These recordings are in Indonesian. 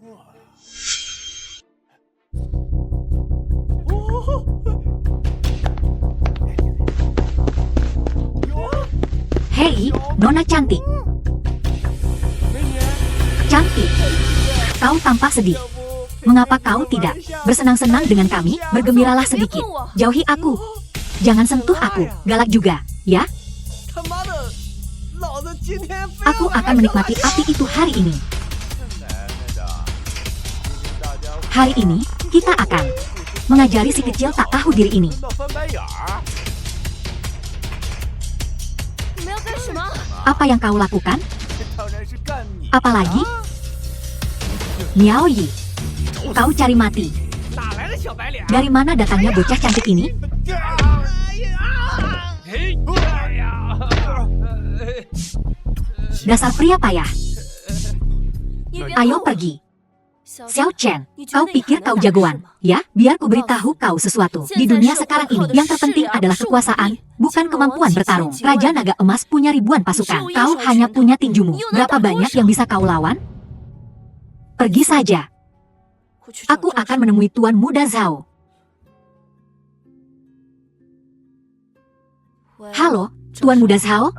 Hei, Nona cantik. Cantik. Kau tampak sedih. Mengapa kau tidak bersenang-senang dengan kami? Bergembiralah sedikit. Jauhi aku. Jangan sentuh aku. Galak juga, ya? Aku akan menikmati api itu hari ini. Hari ini, kita akan mengajari si kecil tak tahu diri ini. Apa yang kau lakukan? Apalagi? Miao Yi, kau cari mati. Dari mana datangnya bocah cantik ini? Dasar pria payah. Ayo pergi. Xiao Chen, kau pikir kau jagoan? Ya, biar ku beritahu kau sesuatu. Di dunia sekarang ini, yang terpenting adalah kekuasaan, bukan kemampuan bertarung. Raja Naga Emas punya ribuan pasukan. Kau hanya punya tinjumu. Berapa banyak yang bisa kau lawan? Pergi saja. Aku akan menemui Tuan Muda Zhao. Halo, Tuan Muda Zhao?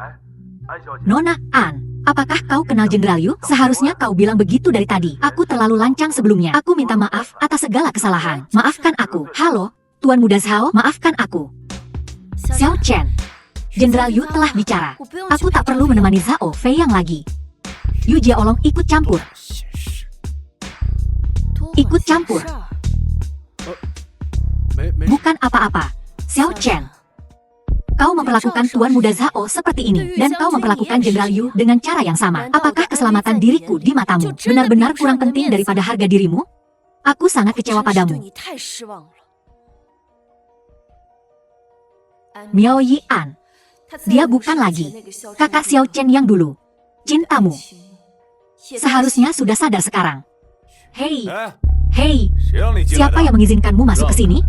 Nona An. Apakah kau kenal Jenderal Yu? Seharusnya kau bilang begitu dari tadi. Aku terlalu lancang sebelumnya. Aku minta maaf atas segala kesalahan. Maafkan aku. Halo, Tuan Muda Zhao, maafkan aku. Xiao Chen, Jenderal Yu telah bicara. Aku tak perlu menemani Zhao Fei yang lagi. Yu Jiaolong ikut campur. Ikut campur. Bukan apa-apa. Xiao Chen, kau memperlakukan Tuan Muda Zhao seperti ini, dan kau memperlakukan Jenderal Yu dengan cara yang sama. Apakah keselamatan diriku di matamu benar-benar kurang penting daripada harga dirimu? Aku sangat kecewa padamu. Miao Yi An, dia bukan lagi kakak Xiao Chen yang dulu. Cintamu seharusnya sudah sadar sekarang. Hei, siapa yang mengizinkanmu masuk ke sini?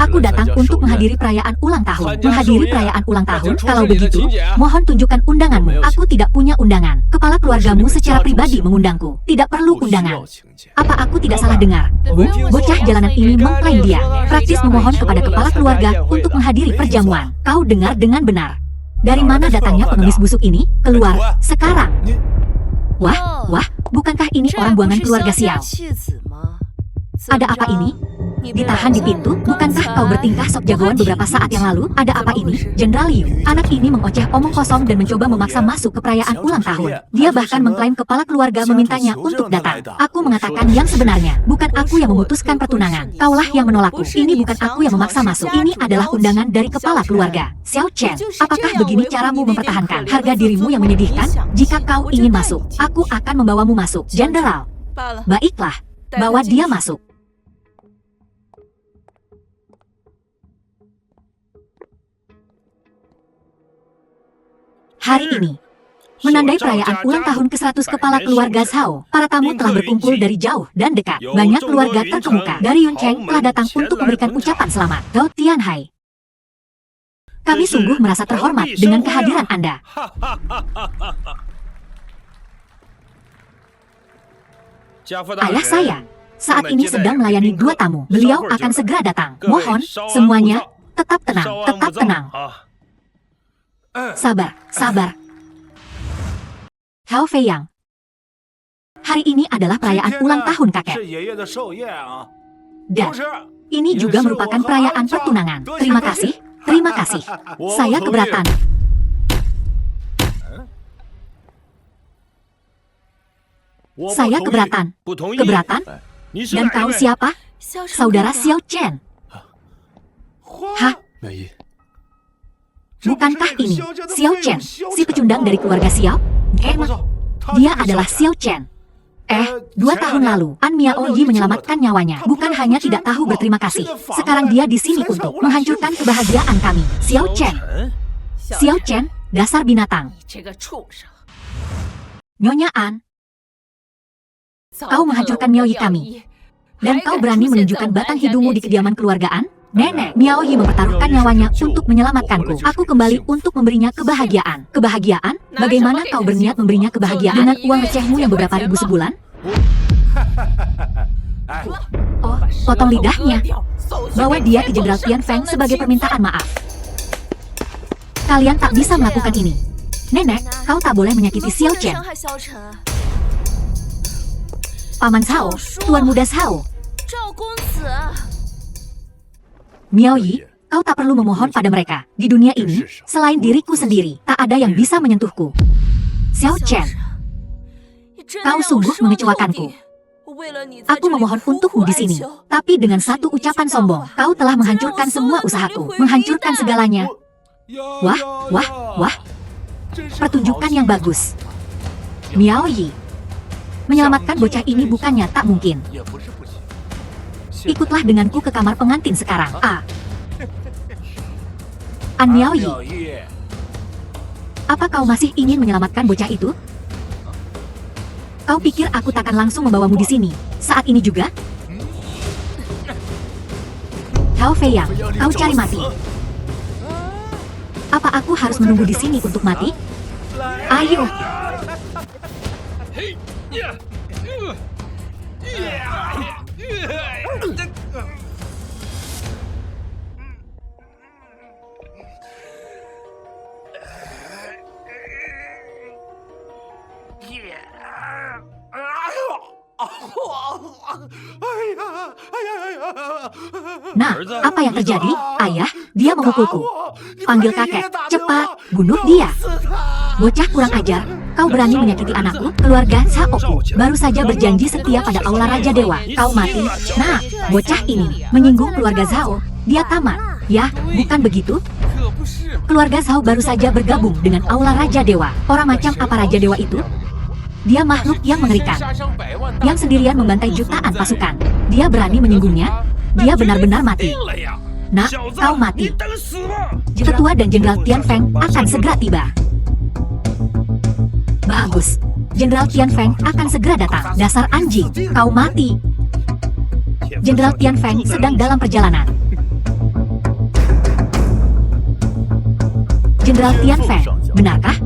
Aku datang untuk menghadiri perayaan ulang tahun. Menghadiri perayaan ulang tahun? Kalau begitu, mohon tunjukkan undanganmu. Aku tidak punya undangan. Kepala keluargamu secara pribadi mengundangku. Tidak perlu undangan. Apa aku tidak salah dengar? Bocah jalanan ini mengklaim dia praktis memohon kepada kepala keluarga untuk menghadiri perjamuan. Kau dengar dengan benar. Dari mana datangnya pengemis busuk ini? Keluar sekarang. Wah, bukankah ini orang buangan keluarga Xiao? Ada apa ini? Ditahan di pintu? Bukankah kau bertingkah sok jagoan beberapa saat yang lalu? Ada apa ini? Jenderal Yu, anak ini mengoceh omong kosong dan mencoba memaksa masuk ke perayaan ulang tahun. Dia bahkan mengklaim kepala keluarga memintanya untuk datang. Aku mengatakan yang sebenarnya. Bukan aku yang memutuskan pertunangan. Kaulah yang menolakku. Ini bukan aku yang memaksa masuk. Ini adalah undangan dari kepala keluarga. Xiao Chen, apakah begini caramu mempertahankan harga dirimu yang menyedihkan? Jika kau ingin masuk, aku akan membawamu masuk. Jenderal, baiklah, bawa dia masuk. Hari ini, menandai perayaan ulang tahun ke-100 kepala keluarga Zhao, para tamu telah berkumpul dari jauh dan dekat. Banyak keluarga terkemuka dari Yuncheng telah datang untuk memberikan ucapan selamat. Dao Tianhai, kami sungguh merasa terhormat dengan kehadiran Anda. Ayah saya saat ini sedang melayani 2 tamu. Beliau akan segera datang. Mohon semuanya tetap tenang, tetap tenang. Sabar. Hao Fei Yang, hari ini adalah perayaan ulang tahun kakek. Dan ini juga merupakan perayaan pertunangan. Terima kasih. Saya keberatan. Keberatan? Dan kau siapa? Saudara Xiao Chen. Hah? Bukankah ini Xiao Chen, si pecundang dari keluarga Xiao? Dia adalah Xiao Chen. 2 tahun lalu, An Miao Yi menyelamatkan nyawanya. Bukan hanya tidak tahu berterima kasih. Sekarang dia di sini untuk menghancurkan kebahagiaan kami. Xiao Chen, dasar binatang. Nyonya An, kau menghancurkan Miao Yi kami. Dan kau berani menunjukkan batang hidungmu di kediaman keluargaan? Nenek Miao Yi mempertaruhkan nyawanya untuk menyelamatkanku. Aku kembali untuk memberinya kebahagiaan. Kebahagiaan? Bagaimana kau berniat memberinya kebahagiaan dengan uang recehmu yang beberapa ribu sebulan? Potong lidahnya. Bawa dia ke Jenderal Tian Feng sebagai permintaan maaf. Kalian tak bisa melakukan ini. Nenek, kau tak boleh menyakiti Xiao Chen. Paman Cao, Tuan Muda Cao. Miao Yi, kau tak perlu memohon pada mereka. Di dunia ini, selain diriku sendiri, tak ada yang bisa menyentuhku. Xiao Chen, kau sungguh mengecewakanku. Aku memohon untukmu di sini, tapi dengan satu ucapan sombong, kau telah menghancurkan semua usahaku, menghancurkan segalanya. Wah, wah, wah. Pertunjukan yang bagus. Miao Yi, menyelamatkan bocah ini bukannya tak mungkin. Ikutlah denganku ke kamar pengantin sekarang. An Miao Yi, apa kau masih ingin menyelamatkan bocah itu? Kau pikir aku takkan langsung membawamu di sini saat ini juga? Hao Feiyang, kau cari mati. Apa aku harus menunggu di sini untuk mati? Ayo. Nah, apa yang terjadi? Ayah, dia memukulku. Panggil kakek, cepat, bunuh dia. Bocah kurang ajar, kau berani menyakiti anakku, keluarga Saoku. Baru saja berjanji setia pada Aula Raja Dewa, kau mati. Nah, bocah ini menyinggung keluarga Zhao. Dia tamat. Ya, bukan begitu? Keluarga Zhao baru saja bergabung dengan Aula Raja Dewa. Orang macam apa Raja Dewa itu? Dia makhluk yang mengerikan, yang sendirian membantai jutaan pasukan. Dia berani menyinggungnya. Dia benar-benar mati. Nah, kau mati. Tetua dan Jenderal Tian Feng akan segera tiba. Bagus. Jenderal Tian Feng akan segera datang. Dasar anjing, kau mati. Jenderal Tian Feng sedang dalam perjalanan. Jenderal Tian Feng, benarkah?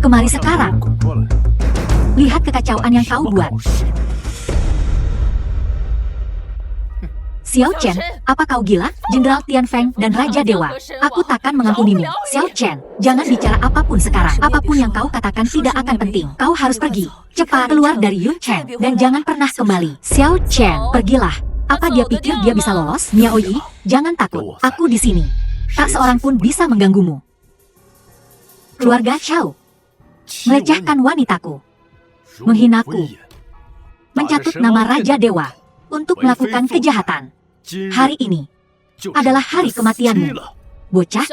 Kemari sekarang. Lihat kekacauan yang kau buat. Xiao Chen, apa kau gila? Jenderal Tian Feng dan Raja Dewa. Aku takkan mengampunimu. Xiao Chen, jangan bicara apapun sekarang. Apapun yang kau katakan tidak akan penting. Kau harus pergi. Cepat keluar dari Yun Chen dan jangan pernah kembali. Xiao Chen, pergilah. Apa dia pikir dia bisa lolos? Miao Yi, jangan takut. Aku di sini. Tak seorang pun bisa mengganggumu. Keluarga Chao melecehkan wanitaku, menghinaku, mencatut nama Raja Dewa untuk melakukan kejahatan. Hari ini adalah hari kematianmu. Bocah,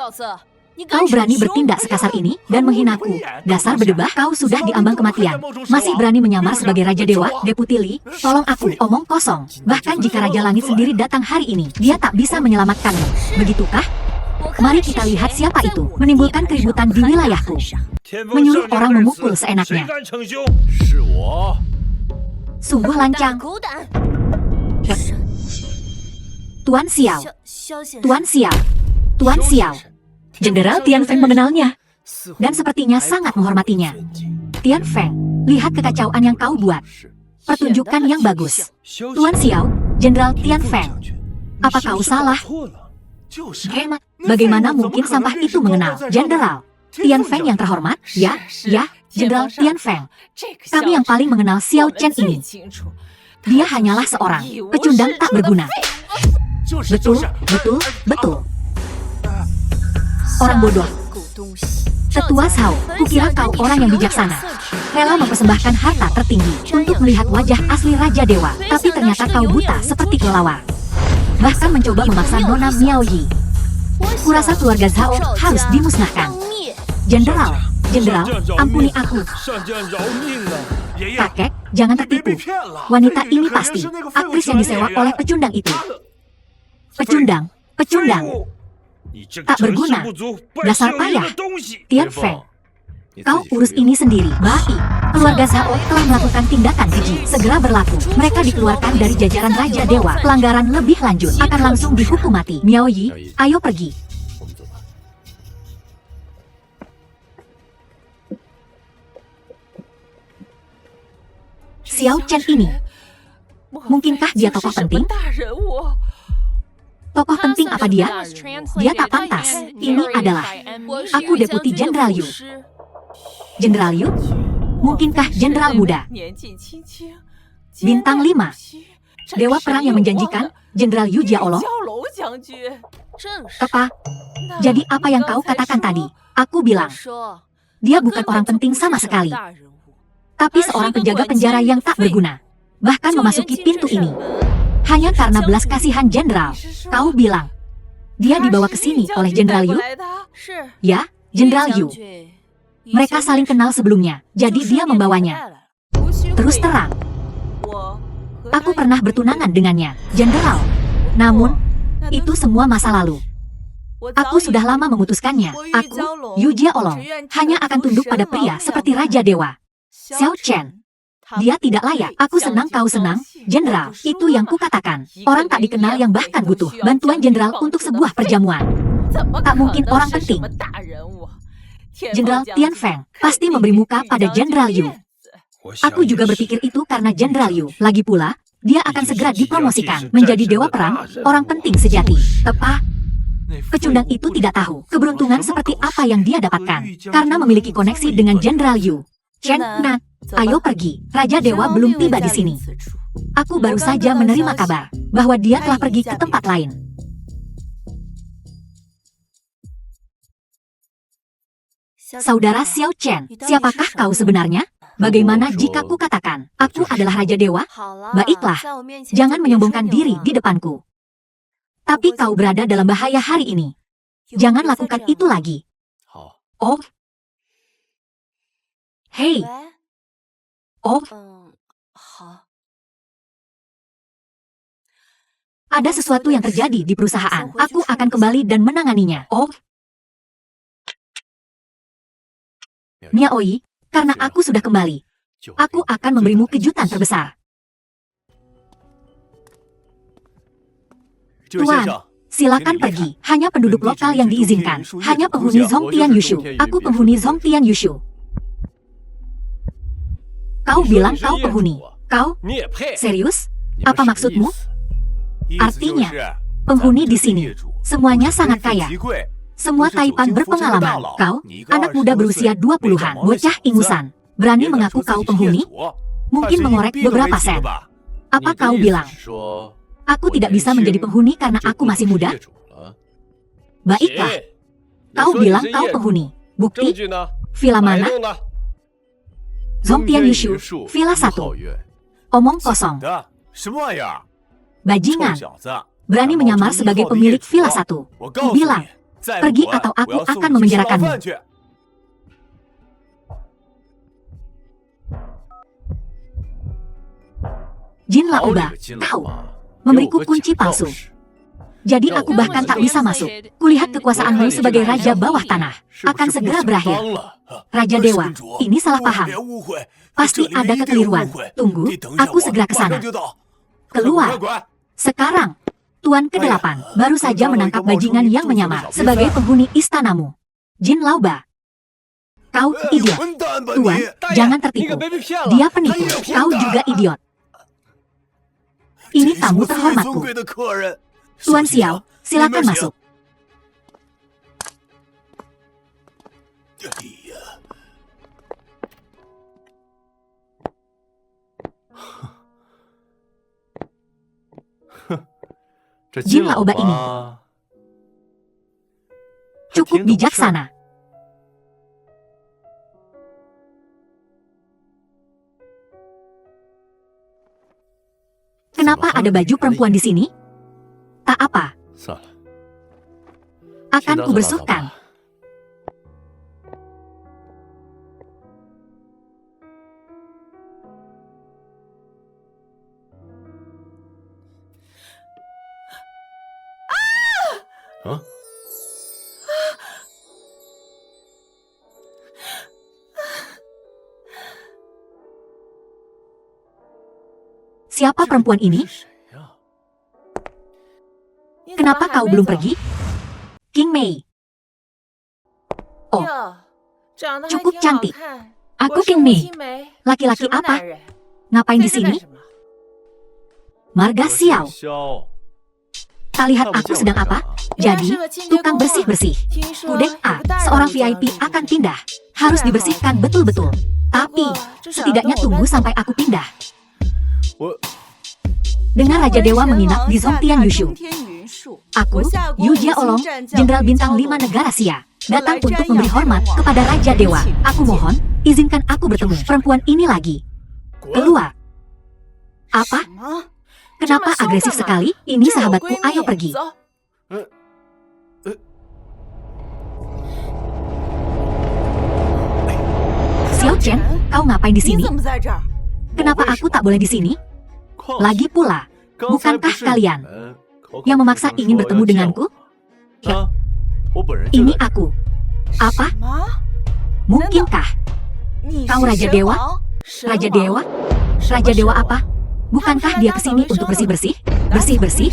kau berani bertindak sekasar ini dan menghinaku. Dasar berdebah, kau sudah diambang kematian. Masih berani menyamar sebagai Raja Dewa? Deputi Li, tolong aku, omong kosong. Bahkan jika Raja Langit sendiri datang hari ini, dia tak bisa menyelamatkanmu. Begitukah? Mari kita lihat siapa itu menimbulkan keributan di wilayahku. Menyuruh orang memukul seenaknya. Sungguh lancang. Tuan Xiao. Tuan Xiao. Tuan Xiao. Jenderal Tian Feng mengenalnya. Dan sepertinya sangat menghormatinya. Tian Feng, lihat kekacauan yang kau buat. Pertunjukan yang bagus. Tuan Xiao, Jenderal Tian Feng. Apa kau salah? Hemat, bagaimana mungkin sampah itu mengenal Jenderal Tian Feng yang terhormat? Ya, Jenderal Tian Feng. Kami yang paling mengenal Xiao Chen ini. Dia hanyalah seorang pecundang tak berguna. Betul. Orang bodoh. Tetua Zhao, kukira kau orang yang bijaksana. Rela mempersembahkan harta tertinggi untuk melihat wajah asli Raja Dewa. Tapi ternyata kau buta seperti kelelawar. Bahkan mencoba memaksa Nona Miao Yi. Kurasa keluarga Zhao harus dimusnahkan. Jenderal, ampuni aku. Kakek, jangan tertipu. Wanita ini pasti aktris yang disewa oleh pecundang itu. Pecundang. Tak berguna. Dasar payah. Tian Feng, kau urus ini sendiri. Baik. Keluarga Zhao telah melakukan tindakan keji. Segera berlaku. Mereka dikeluarkan dari jajaran Raja Dewa. Pelanggaran lebih lanjut akan langsung dihukum mati. Miao Yi, ayo pergi. Xiao Chen ini Mungkinkah dia tokoh penting? Tokoh penting apa dia? Dia tak pantas. Ini adalah... Aku Deputi Jenderal Yu. Jenderal Yu? Mungkinkah Jenderal muda? Bintang 5. Dewa perang yang menjanjikan, Jenderal Yu Jiaolong? Apa? Jadi apa yang kau katakan tadi? Aku bilang, dia bukan orang penting sama sekali. Tapi seorang penjaga penjara yang tak berguna. Bahkan memasuki pintu ini. Hanya karena belas kasihan Jenderal. Kau bilang, dia dibawa ke sini oleh Jenderal Yu? Ya, Jenderal Yu. Mereka saling kenal sebelumnya, jadi dia membawanya. Terus terang, aku pernah bertunangan dengannya, Jenderal. Namun, itu semua masa lalu. Aku sudah lama memutuskannya. Aku, Yu Jiaolong, hanya akan tunduk pada pria seperti Raja Dewa. Xiao Chen. Dia tidak layak. Aku senang kau senang, Jenderal. Itu yang kukatakan. Orang tak dikenal yang bahkan butuh bantuan Jenderal untuk sebuah perjamuan. Tak mungkin orang penting. Jenderal Tian Feng pasti memberi muka pada Jenderal Yu. Aku juga berpikir itu karena Jenderal Yu. Lagi pula, dia akan segera dipromosikan menjadi dewa perang, orang penting sejati. Tepat. Pecundang itu tidak tahu keberuntungan seperti apa yang dia dapatkan karena memiliki koneksi dengan Jenderal Yu. Chen Nan, ayo pergi. Raja Dewa belum tiba di sini. Aku baru saja menerima kabar bahwa dia telah pergi ke tempat lain. Saudara Xiao Chen, siapakah kau sebenarnya? Bagaimana jika ku katakan, aku adalah Raja Dewa? Baiklah, jangan menyombongkan diri di depanku. Tapi kau berada dalam bahaya hari ini. Jangan lakukan itu lagi. Oh. Hei. Oh. Ada sesuatu yang terjadi di perusahaan. Aku akan kembali dan menanganinya. Oh. Niaoi, karena aku sudah kembali. Aku akan memberimu kejutan terbesar. Tuan, silakan pergi. Hanya penduduk lokal yang diizinkan. Hanya penghuni Zhongtian Yushu. Aku penghuni Zhongtian Yushu. Kau bilang kau penghuni. Kau? Serius? Apa maksudmu? Artinya, penghuni di sini semuanya sangat kaya. Semua taipan berpengalaman. Kau, anak muda berusia 20-an, bocah ingusan, berani mengaku kau penghuni? Mungkin mengorek beberapa sen. Apa kau bilang? Aku tidak bisa menjadi penghuni karena aku masih muda? Baiklah. Kau bilang kau penghuni. Bukti? Villa mana? Zhongtian Yushu, Villa 1. Omong kosong. Bajingan. Berani menyamar sebagai pemilik Villa 1. Bilang, pergi atau aku akan memenjarakanmu. Jin Laoba, kau memberiku kunci palsu. Jadi aku bahkan tak bisa masuk. Kulihat kekuasaanmu sebagai raja bawah tanah akan segera berakhir. Raja Dewa, ini salah paham. Pasti ada kekeliruan. Tunggu, aku segera ke sana. Keluar. Sekarang, Tuan ke-8 baru saja menangkap bajingan yang menyamar sebagai penghuni istanamu. Jin Laoba. Kau idiot. Tuan, jangan tertipu. Dia penipu. Kau juga idiot. Ini tamu terhormatku. Tuan Xiao, silakan masuk. Jin Laoba ini cukup bijaksana. Kenapa ada baju perempuan di sini? Tak apa. Akan kubersihkan. Hah? Siapa perempuan ini? Kenapa kau belum pergi? King Mei. Oh, cukup cantik. Aku King Mei. Laki-laki apa? Ngapain di sini? Marga Xiao. Tak lihat aku sedang apa? Jadi, tukang bersih-bersih. Kudek A, seorang VIP akan pindah. Harus dibersihkan betul-betul. Tapi, setidaknya tunggu sampai aku pindah. Dengar Raja Dewa menginap di Zhongtian Yushu. Aku, Yu Jiaolong, Jenderal Bintang 5 Negara Xia, datang untuk memberi hormat kepada Raja Dewa. Aku mohon, izinkan aku bertemu perempuan ini lagi. Keluar. Apa? Kenapa agresif sekali? Ini sahabatku, ayo pergi. Xiao Chen, kau ngapain di sini? Kenapa aku tak boleh di sini? Lagi pula, bukankah kalian yang memaksa ingin bertemu denganku? Ini aku. Apa? Mungkinkah kau Raja Dewa? Raja Dewa? Raja Dewa apa? Bukankah dia kesini untuk bersih-bersih? Bersih-bersih?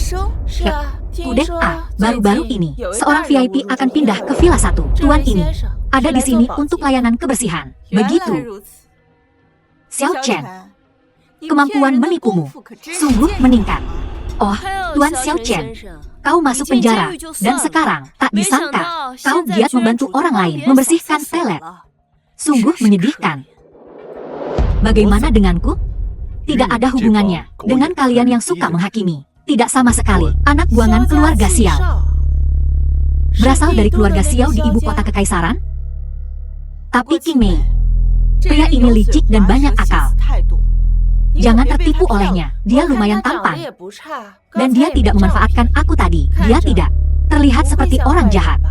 Kudek A, baru-baru ini, seorang VIP akan pindah ke Villa 1. Tuan ini ada di sini untuk layanan kebersihan. Begitu. Xiao Chen, kemampuan menipumu sungguh meningkat. Oh, Tuan Xiao Chen, kau masuk penjara, dan sekarang tak disangka kau giat membantu orang lain membersihkan toilet. Sungguh menyedihkan. Bagaimana denganku? Tidak ada hubungannya dengan kalian yang suka menghakimi. Tidak sama sekali. Anak buangan keluarga Xiao. Berasal dari keluarga Xiao di ibu kota kekaisaran? Tapi King Mei, pria ini licik dan banyak akal. Jangan tertipu olehnya. Dia lumayan tampan. Dan dia tidak memanfaatkan aku tadi. Dia tidak terlihat seperti orang jahat.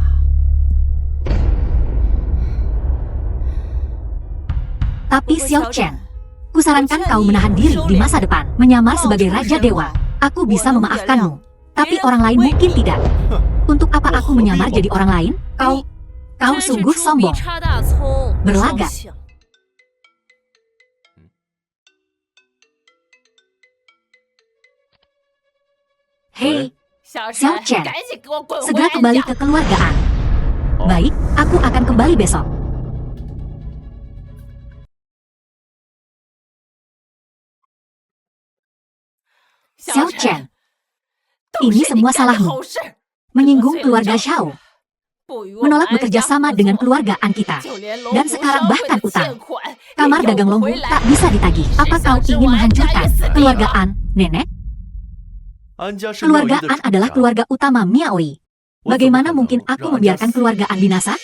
Tapi Xiao Chen, kusarankan kau menahan diri di masa depan. Menyamar sebagai Raja Dewa. Aku bisa memaafkanmu. Tapi orang lain mungkin tidak. Untuk apa aku menyamar jadi orang lain? Kau sungguh sombong. Berlagak. Hei, Xiao Chen, segera kembali ke keluargaan. Baik, aku akan kembali besok. Xiao Chen, ini semua salahmu. Menyinggung keluarga Xiao. Menolak bekerja sama dengan keluargaan kita. Dan sekarang bahkan utang. Kamar dagang Longhu tak bisa ditagih. Apa kau ingin menghancurkan keluargaan nenek? Keluargaan adalah keluarga utama Miaoi. Bagaimana mungkin aku membiarkan keluargaan binasa?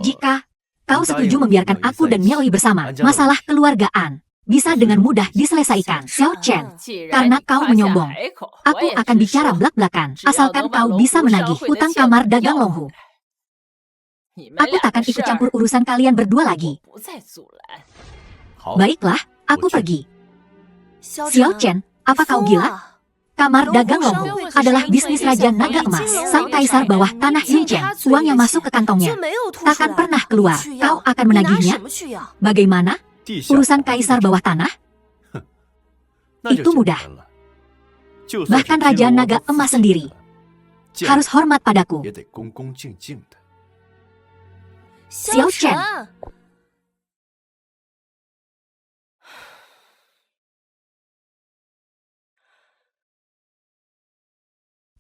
Jika kau setuju membiarkan aku dan Miaoi bersama, masalah keluargaan bisa dengan mudah diselesaikan. Xiao Chen, karena kau menyombong, aku akan bicara belak-belakan, asalkan kau bisa menagih utang kamar dagang Longhu. Aku takkan ikut campur urusan kalian berdua lagi. Baiklah, aku pergi. Xiao Chen, apa kau gila? Kamar dagang Longhu adalah bisnis Raja Naga Emas, sang kaisar bawah tanah Yunchen. Uang yang masuk ke kantongnya takkan pernah keluar. Kau akan menagihnya? Bagaimana? Urusan kaisar bawah tanah? Itu mudah. Bahkan Raja Naga Emas sendiri harus hormat padaku. Xiao Chen.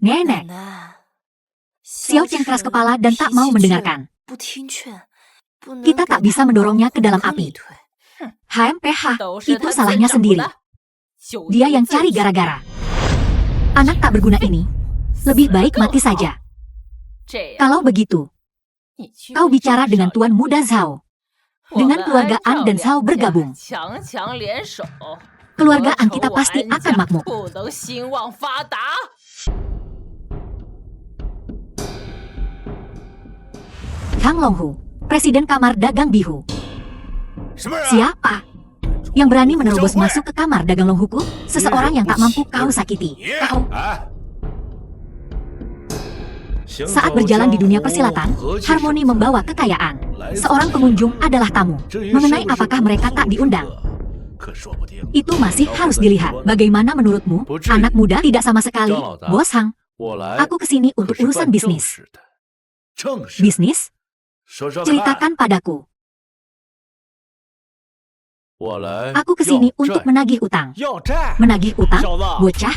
Nenek. Xiao Chen keras kepala dan tak mau mendengarkan. Kita tak bisa mendorongnya ke dalam api. HMPH, itu salahnya sendiri. Dia yang cari gara-gara. Anak tak berguna ini, lebih baik mati saja. Kalau begitu, kau bicara dengan Tuan Muda Zhao. Dengan keluarga An dan Zhao bergabung, keluargaan kita pasti akan makmur. Kang Longhu, Presiden Kamar Dagang Bihu. Siapa yang berani menerobos masuk ke kamar dagang Longhuku? Seseorang yang tak mampu kau sakiti. Kau. Saat berjalan di dunia persilatan, harmoni membawa kekayaan. Seorang pengunjung adalah tamu. Mengenai apakah mereka tak diundang, itu masih harus dilihat. Bagaimana menurutmu, anak muda? Tidak sama sekali, Bos Hang. Aku kesini untuk urusan bisnis. Bisnis? Ceritakan padaku. Aku kesini untuk menagih utang. Menagih utang? Bocah?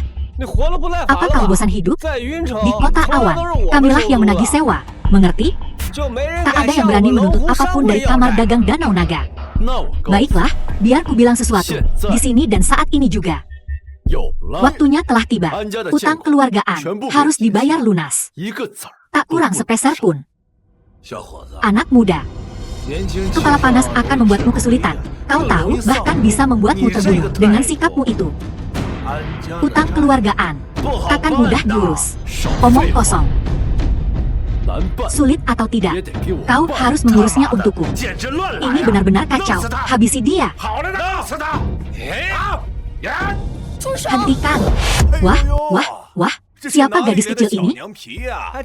Apa kau bosan hidup? Di kota awan, kamilah yang menagih sewa. Mengerti? Tak ada yang berani menuntut apapun dari kamar dagang Danau Naga. Baiklah, biar ku bilang sesuatu. Di sini dan saat ini juga. Waktunya telah tiba. Utang keluargaan harus dibayar lunas. Tak kurang sepeser pun. Anak muda, kepala panas akan membuatmu kesulitan. Kau tahu, bahkan bisa membuatmu terbunuh dengan sikapmu itu. Utang keluargaan takkan mudah diurus. Omong kosong. Sulit atau tidak, kau harus mengurusnya untukku. Ini benar-benar kacau. Habisi dia. Hentikan. Wah, siapa gadis kecil ini?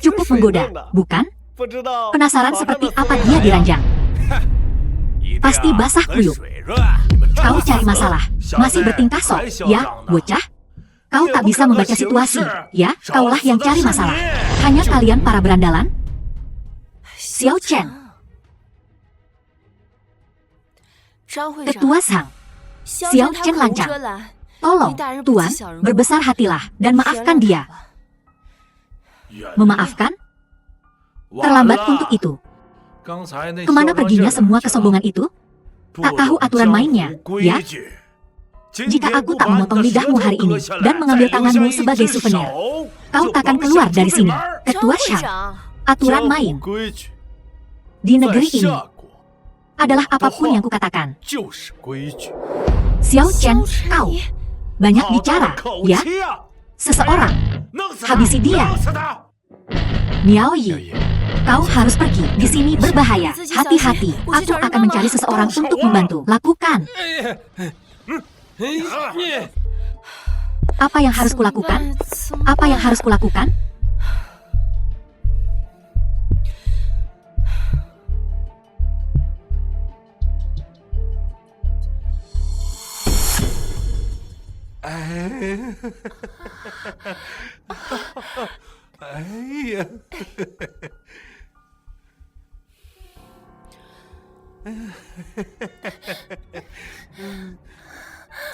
Cukup menggoda, bukan? Penasaran seperti apa dia diranjang? Pasti basah kuyup. Kau cari masalah, masih bertingkah sok, ya, bocah? Kau tak bisa membaca situasi, ya? Kaulah yang cari masalah. Hanya kalian para berandalan? Xiao Chen, Ketua Sang. Xiao Chen lancang. Tolong, Tuan, berbesar hatilah dan maafkan dia. Memaafkan? Terlambat untuk itu. Kemana perginya semua kesombongan itu? Tak tahu aturan mainnya, ya? Jika aku tak memotong lidahmu hari ini dan mengambil tanganmu sebagai souvenir, kau takkan keluar dari sini. Ketua Shang, aturan main di negeri ini adalah apapun yang kukatakan. Xiao Chen, kau banyak bicara, ya? Seseorang, habisi dia. Miao Yi, kau harus pergi. Di sini berbahaya. Hati-hati. Aku akan mencari seseorang untuk membantu. Lakukan. Apa yang harus kulakukan? Apa yang harus kulakukan?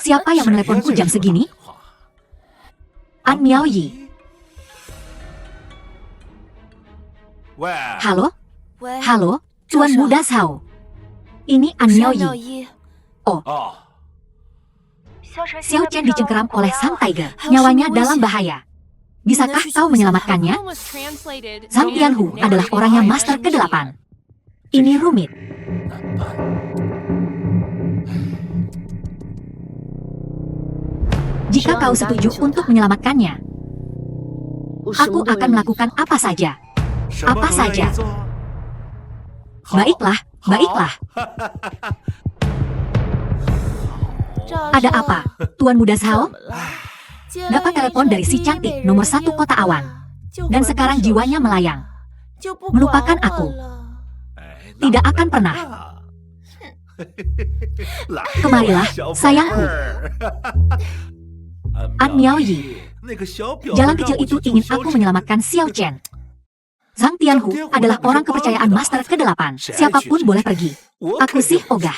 Siapa yang meneleponku jam segini? An Miao Yi. Halo? Halo, Tuan Muda Zhao. Ini An Miao Yi. Oh. Xiao Chen dicengkeram oleh Sang Tiger. Nyawanya dalam bahaya. Bisakah kau menyelamatkannya? Zhang Tianhu adalah orang yang master ke-8. Ini rumit. Jika kau setuju untuk menyelamatkannya, aku akan melakukan apa saja. Apa saja. Baiklah, baiklah. Ada apa, Tuan Muda Zhao? Dapat telepon dari si cantik nomor 1 kota awan. Dan sekarang jiwanya melayang. Melupakan aku. Tidak akan pernah. Kemarilah, sayangku. An Miao Yi. Jalan kecil itu ingin aku menyelamatkan Xiao Chen. Zhang Tianhu adalah orang kepercayaan master ke-8. Siapapun boleh pergi. Aku sih ogah.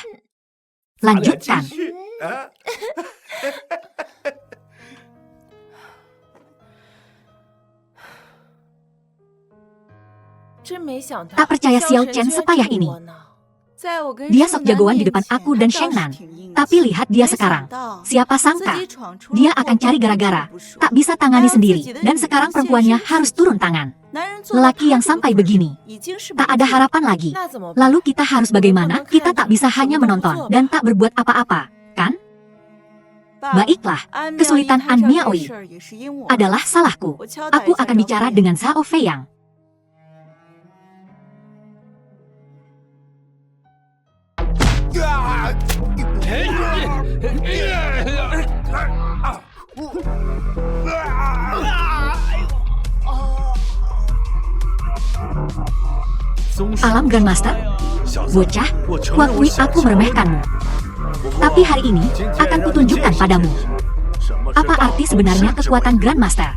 Lanjutkan. Tak percaya Xiao Chen sepayah ini. Dia sok jagoan di depan aku dan Sheng Nan. Tapi lihat dia sekarang. Siapa sangka dia akan cari gara-gara. Tak bisa tangani sendiri. Dan sekarang perempuannya harus turun tangan. Lelaki yang sampai begini. Tak ada harapan lagi. Lalu kita harus bagaimana? Kita tak bisa hanya menonton dan tak berbuat apa-apa, kan? Baiklah, kesulitan An Miao Yi adalah salahku. Aku akan bicara dengan Zhao Feiyang. Alam Grandmaster? Bocah, kuakui aku meremehkanmu. Tapi hari ini, akan kutunjukkan padamu. Apa arti sebenarnya kekuatan Grandmaster?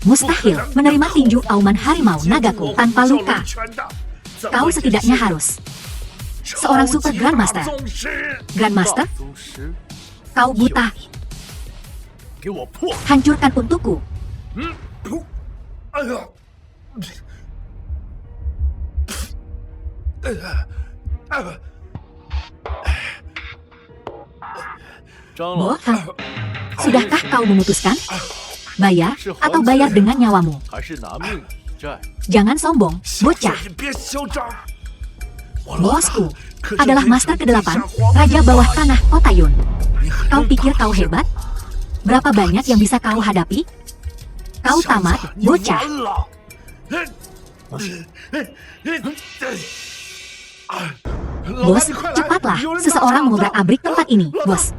Mustahil menerima tinju auman harimau nagaku tanpa luka. Kau setidaknya harus seorang super Grandmaster. Grandmaster? Kau buta. Hancurkan untukku. Bohong. Sudahkah kau memutuskan? Bayar atau bayar dengan nyawamu? Jangan sombong, bocah. Bosku adalah Master ke-8, Raja Bawah Tanah Kota Yun. Kau pikir kau hebat? Berapa banyak yang bisa kau hadapi? Kau tamat, bocah. Bos, cepatlah. Seseorang mengobrak-abrik tempat ini, bos.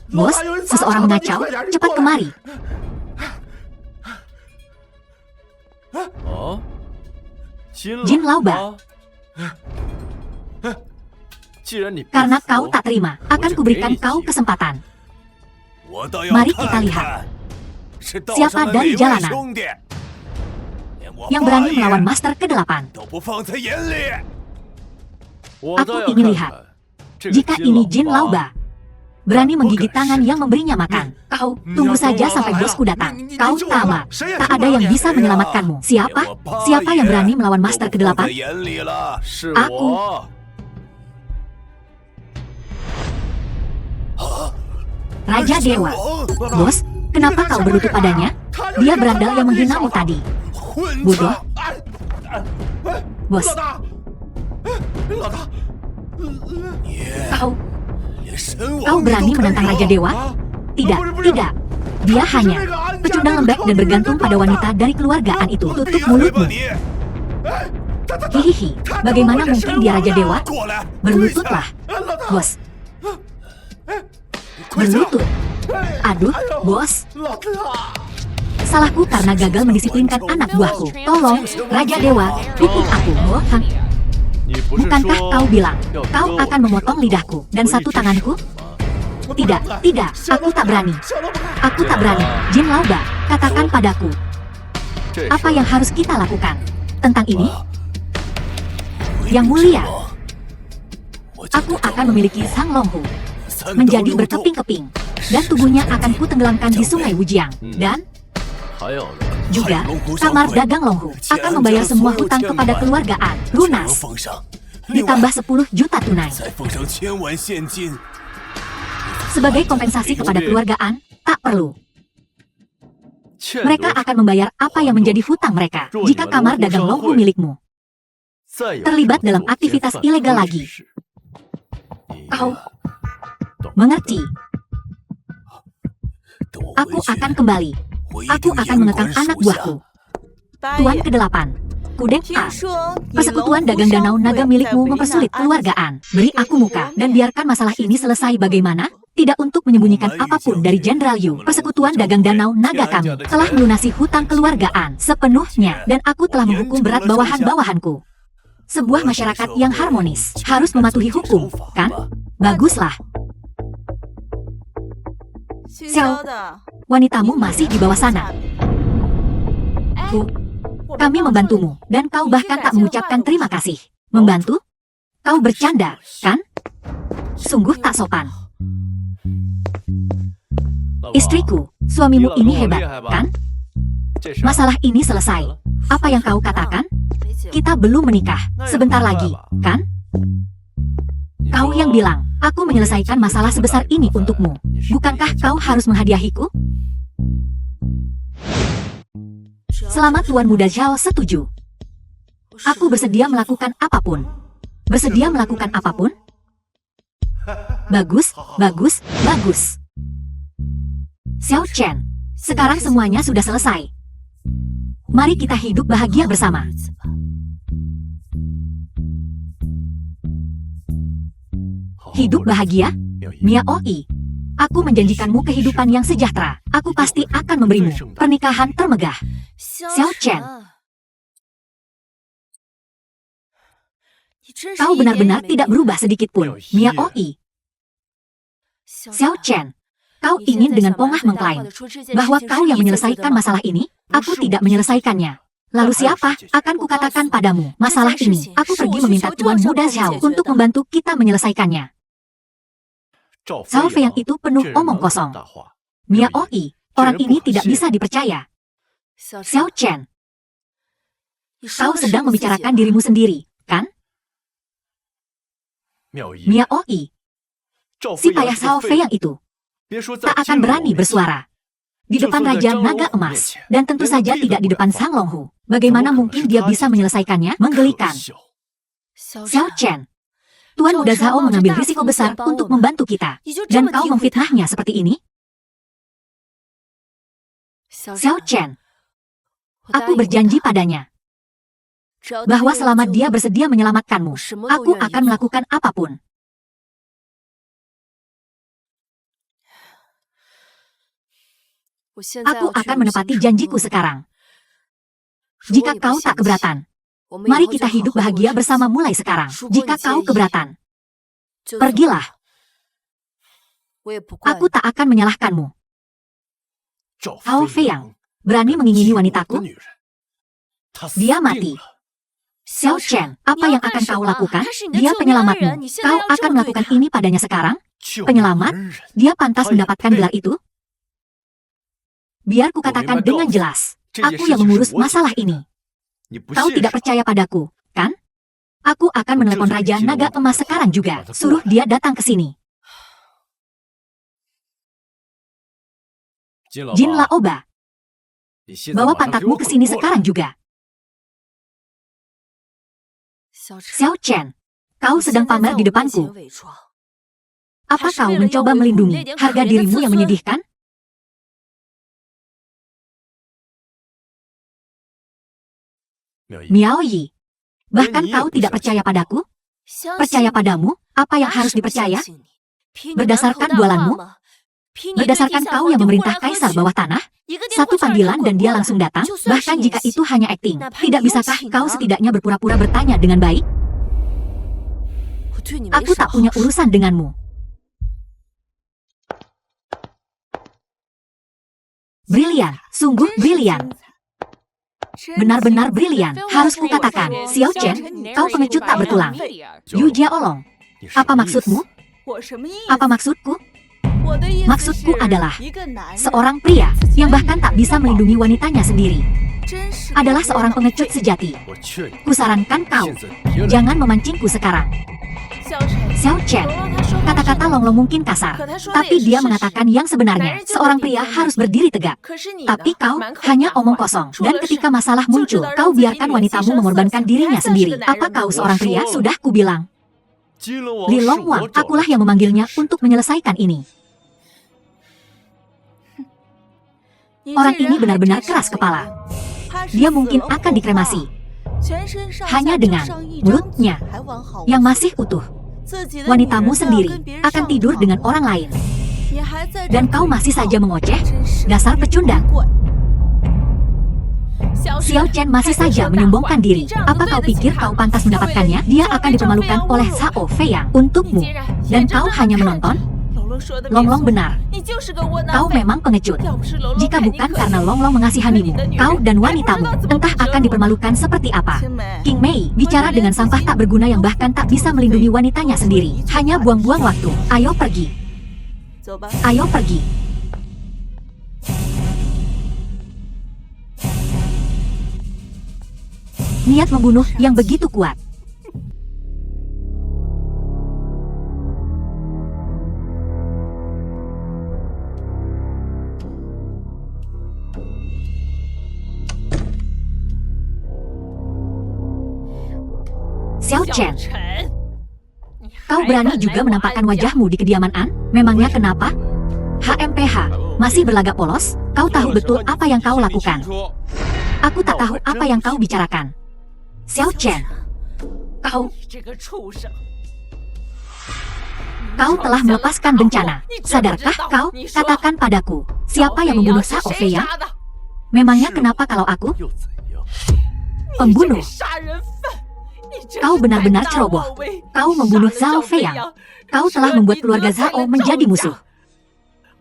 Bos, seseorang mengacau. Cepat kemari. Jin Laoba. Karena kau tak terima, akan kuberikan kau kesempatan. Mari kita lihat. Siapa dari jalanan yang berani melawan Master ke-8? Aku ingin lihat. Jika ini Jin Laoba berani menggigit tangan yang memberinya makan, kau tunggu saja sampai bosku datang. Kau tamat. Tak ada yang bisa menyelamatkanmu. Siapa? Siapa yang berani melawan Master ke-8? Aku. Raja Dewa. Bos, kenapa kau berlutut padanya? Dia berandal yang menghinamu tadi. Bodoh. Bos. Kau berani menantang Raja Dewa? Tidak, tidak. Dia hanya pecundang lembek dan bergantung pada wanita dari keluargaan itu. Tutup mulutmu. Hihihi, bagaimana mungkin dia Raja Dewa? Berlututlah, bos. Berlutut. Aduh, bos. Salahku karena gagal mendisiplinkan anak buahku. Tolong, Raja Dewa, hukum aku. Bohong. Bukankah kau bilang kau akan memotong lidahku dan satu tanganku? Tidak, tidak, aku tak berani. Aku tak berani. Jin Laoba, katakan padaku, apa yang harus kita lakukan tentang ini? Yang mulia, aku akan memiliki Sang Longhu menjadi berkeping-keping, dan tubuhnya akan kutenggelamkan di sungai Wujiang. Dan juga, kamar dagang Longhu akan membayar semua hutang kepada keluargaan lunas, ditambah 10 juta tunai. Sebagai kompensasi kepada keluargaan, tak perlu. Mereka akan membayar apa yang menjadi hutang mereka jika kamar dagang Longhu milikmu terlibat dalam aktivitas ilegal lagi. Kau mengerti? Aku akan kembali. Aku akan mengekang anak buahku. Tuan ke-8, Kudeng A. Persekutuan dagang danau naga milikmu mempersulit keluargaan. Beri aku muka dan biarkan masalah ini selesai. Bagaimana? Tidak untuk menyembunyikan apapun dari Jenderal Yu. Persekutuan dagang danau naga kami telah melunasi hutang keluargaan sepenuhnya. Dan aku telah menghukum berat bawahan-bawahanku. Sebuah masyarakat yang harmonis harus mematuhi hukum, kan? Baguslah. Xiao, wanitamu masih di bawah sana. Kami membantumu, dan kau bahkan tak mengucapkan terima kasih. Membantu? Kau bercanda, kan? Sungguh tak sopan. Istriku, suamimu ini hebat, kan? Masalah ini selesai. Apa yang kau katakan? Kita belum menikah, sebentar lagi, kan? Kau yang bilang, aku menyelesaikan masalah sebesar ini untukmu. Bukankah kau harus menghadiahiku? Selamat Tuan Muda Zhao setuju. Aku bersedia melakukan apapun. Bersedia melakukan apapun? Bagus, bagus, bagus. Xiao Chen, sekarang semuanya sudah selesai. Mari kita hidup bahagia bersama. Hidup bahagia? Miaoi, aku menjanjikanmu kehidupan yang sejahtera. Aku pasti akan memberimu pernikahan termegah. Xiao Chen, kau benar-benar tidak berubah sedikit pun. Miaoi. Xiao Chen, Kau ingin dengan pongah mengklaim bahwa kau yang menyelesaikan masalah ini, aku tidak menyelesaikannya. Lalu siapa? Akan kukatakan padamu, masalah ini, aku pergi meminta Tuan Muda Zhao untuk membantu kita menyelesaikannya. Zhao Fei yang itu penuh omong kosong. Miao Yi, orang ini tidak bisa dipercaya. Xiao Chen, kau sedang membicarakan dirimu sendiri, kan? Miao Yi, si payah Zhao Fei yang itu tak akan berani bersuara di depan Raja Naga Emas, dan tentu saja tidak di depan Sang Longhu. Bagaimana mungkin dia bisa menyelesaikannya? Menggelikan. Xiao Chen, Tuan Muda Zhao mengambil risiko besar untuk membantu kita, dan kau memfitnahnya seperti ini? Xiao Chen, aku berjanji padanya bahwa selama dia bersedia menyelamatkanmu, aku akan melakukan apapun. Aku akan menepati janjiku sekarang. Jika kau tak keberatan, mari kita hidup bahagia bersama mulai sekarang. Jika kau keberatan, pergilah. Aku tak akan menyalahkanmu. Hao Feiyang berani mengingini wanitaku? Dia mati. Xiao Chen, apa yang akan kau lakukan? Dia penyelamatmu. Kau akan melakukan ini padanya sekarang? Penyelamat? Dia pantas mendapatkan gelar itu? Biar kukatakan dengan jelas, aku yang mengurus masalah ini. Kau tidak percaya padaku, kan? Aku akan menelepon Raja Naga Emas sekarang juga. Suruh dia datang ke sini. Jin Laoba, bawa pantatmu ke sini sekarang juga. Xiao Chen, kau sedang pamer di depanku. Apa kau mencoba melindungi harga dirimu yang menyedihkan? Miao Yi, bahkan kau tidak percaya padaku? Percaya padamu? Apa yang harus dipercaya? Berdasarkan bualanmu? Berdasarkan kau yang memerintah kaisar bawah tanah? Satu panggilan dan dia langsung datang? Bahkan jika itu hanya akting, tidak bisakah kau setidaknya berpura-pura bertanya dengan baik? Aku tak punya urusan denganmu. Brilian, sungguh brilian. Benar-benar brilian, harus kukatakan. Xiao Chen, kau pengecut tak bertulang. Yu Jiaolong, apa maksudmu? Apa maksudku? Maksudku adalah seorang pria yang bahkan tak bisa melindungi wanitanya sendiri adalah seorang pengecut sejati. Kusarankan kau, jangan memancingku sekarang. Xiao Chen, kata-kata Longlong mungkin kasar, tapi dia mengatakan yang sebenarnya. Seorang pria harus berdiri tegak. Tapi kau hanya omong kosong. Dan ketika masalah muncul, kau biarkan wanitamu mengorbankan dirinya sendiri. Apa kau seorang pria? Sudah kubilang. Li Longwang, akulah yang memanggilnya untuk menyelesaikan ini. Orang ini benar-benar keras kepala. Dia mungkin akan dikremasi hanya dengan mulutnya yang masih utuh. Wanitamu sendiri akan tidur dengan orang lain, dan kau masih saja mengoceh? Dasar pecundang. Xiao Chen masih saja menyombongkan diri. Apa kau pikir kau pantas mendapatkannya? Dia akan dipermalukan oleh Zhao Feiyang untukmu, dan kau hanya menonton? Longlong benar. Kau memang pengecut. Jika bukan karena Longlong mengasihanimu, kau dan wanitamu entah akan dipermalukan seperti apa. King Mei bicara dengan sampah tak berguna yang bahkan tak bisa melindungi wanitanya sendiri. Hanya buang-buang waktu. Ayo pergi. Ayo pergi. Niat membunuh yang begitu kuat. Xiao Chen, kau berani juga menampakkan wajahmu di kediaman An? Memangnya kenapa? HMPH, masih berlagak polos? Kau tahu betul apa yang kau lakukan. Aku tak tahu apa yang kau bicarakan. Xiao Chen, kau telah melepaskan bencana. Sadarkah kau? Katakan padaku, siapa yang membunuh Zhao Feiyang? Memangnya kenapa kalau aku? Pembunuh. Kau benar-benar ceroboh. Kau membunuh Zhao Feiyang. Kau telah membuat keluarga Zhao menjadi musuh.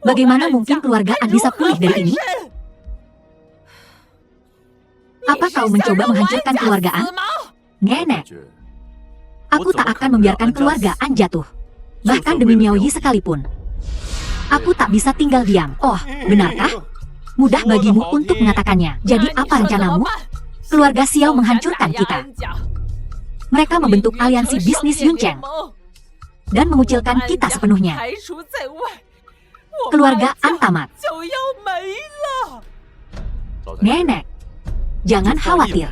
Bagaimana mungkin keluarga An bisa pulih dari ini? Apa kau mencoba menghancurkan keluarga An? Nenek. Aku tak akan membiarkan keluarga An jatuh. Bahkan demi Miao Yi sekalipun. Aku tak bisa tinggal diam. Oh, benarkah? Mudah bagimu untuk mengatakannya. Jadi apa rencanamu? Keluarga Xiao menghancurkan kita. Mereka membentuk aliansi bisnis Yuncheng dan mengucilkan kita sepenuhnya. Keluarga An tamat. Nenek, jangan khawatir.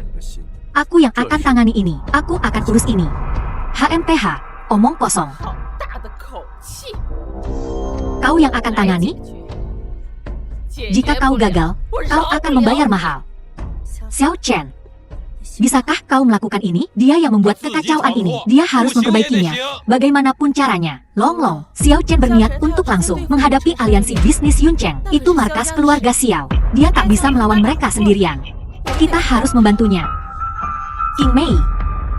Aku yang akan tangani ini. Aku akan urus ini. HMPH, omong kosong. Kau yang akan tangani? Jika kau gagal, kau akan membayar mahal. Xiao Chen, bisakah kau melakukan ini? Dia yang membuat kekacauan ini. Dia harus memperbaikinya. Bagaimanapun caranya. Long Long, Xiao Chen berniat untuk langsung menghadapi aliansi bisnis Yuncheng. Itu markas keluarga Xiao. Dia tak bisa melawan mereka sendirian. Kita harus membantunya. King Mei,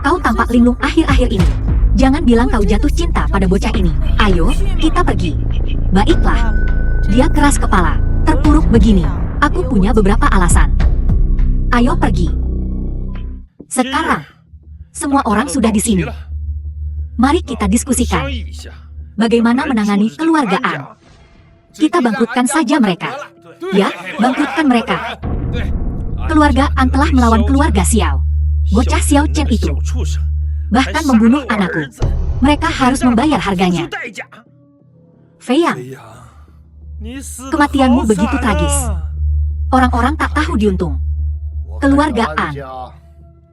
kau tampak linglung akhir-akhir ini. Jangan bilang kau jatuh cinta pada bocah ini. Ayo, kita pergi. Baiklah. Dia keras kepala. Terpuruk begini. Aku punya beberapa alasan. Ayo pergi. Sekarang, semua orang sudah di sini. Mari kita diskusikan. Bagaimana menangani keluarga An? Kita bangkrutkan saja mereka. Ya, bangkrutkan mereka. Keluarga An telah melawan keluarga Xiao. Bocah Xiao Chen itu bahkan membunuh anakku. Mereka harus membayar harganya. Fei Yang, kematianmu begitu tragis. Orang-orang tak tahu diuntung. Keluarga An,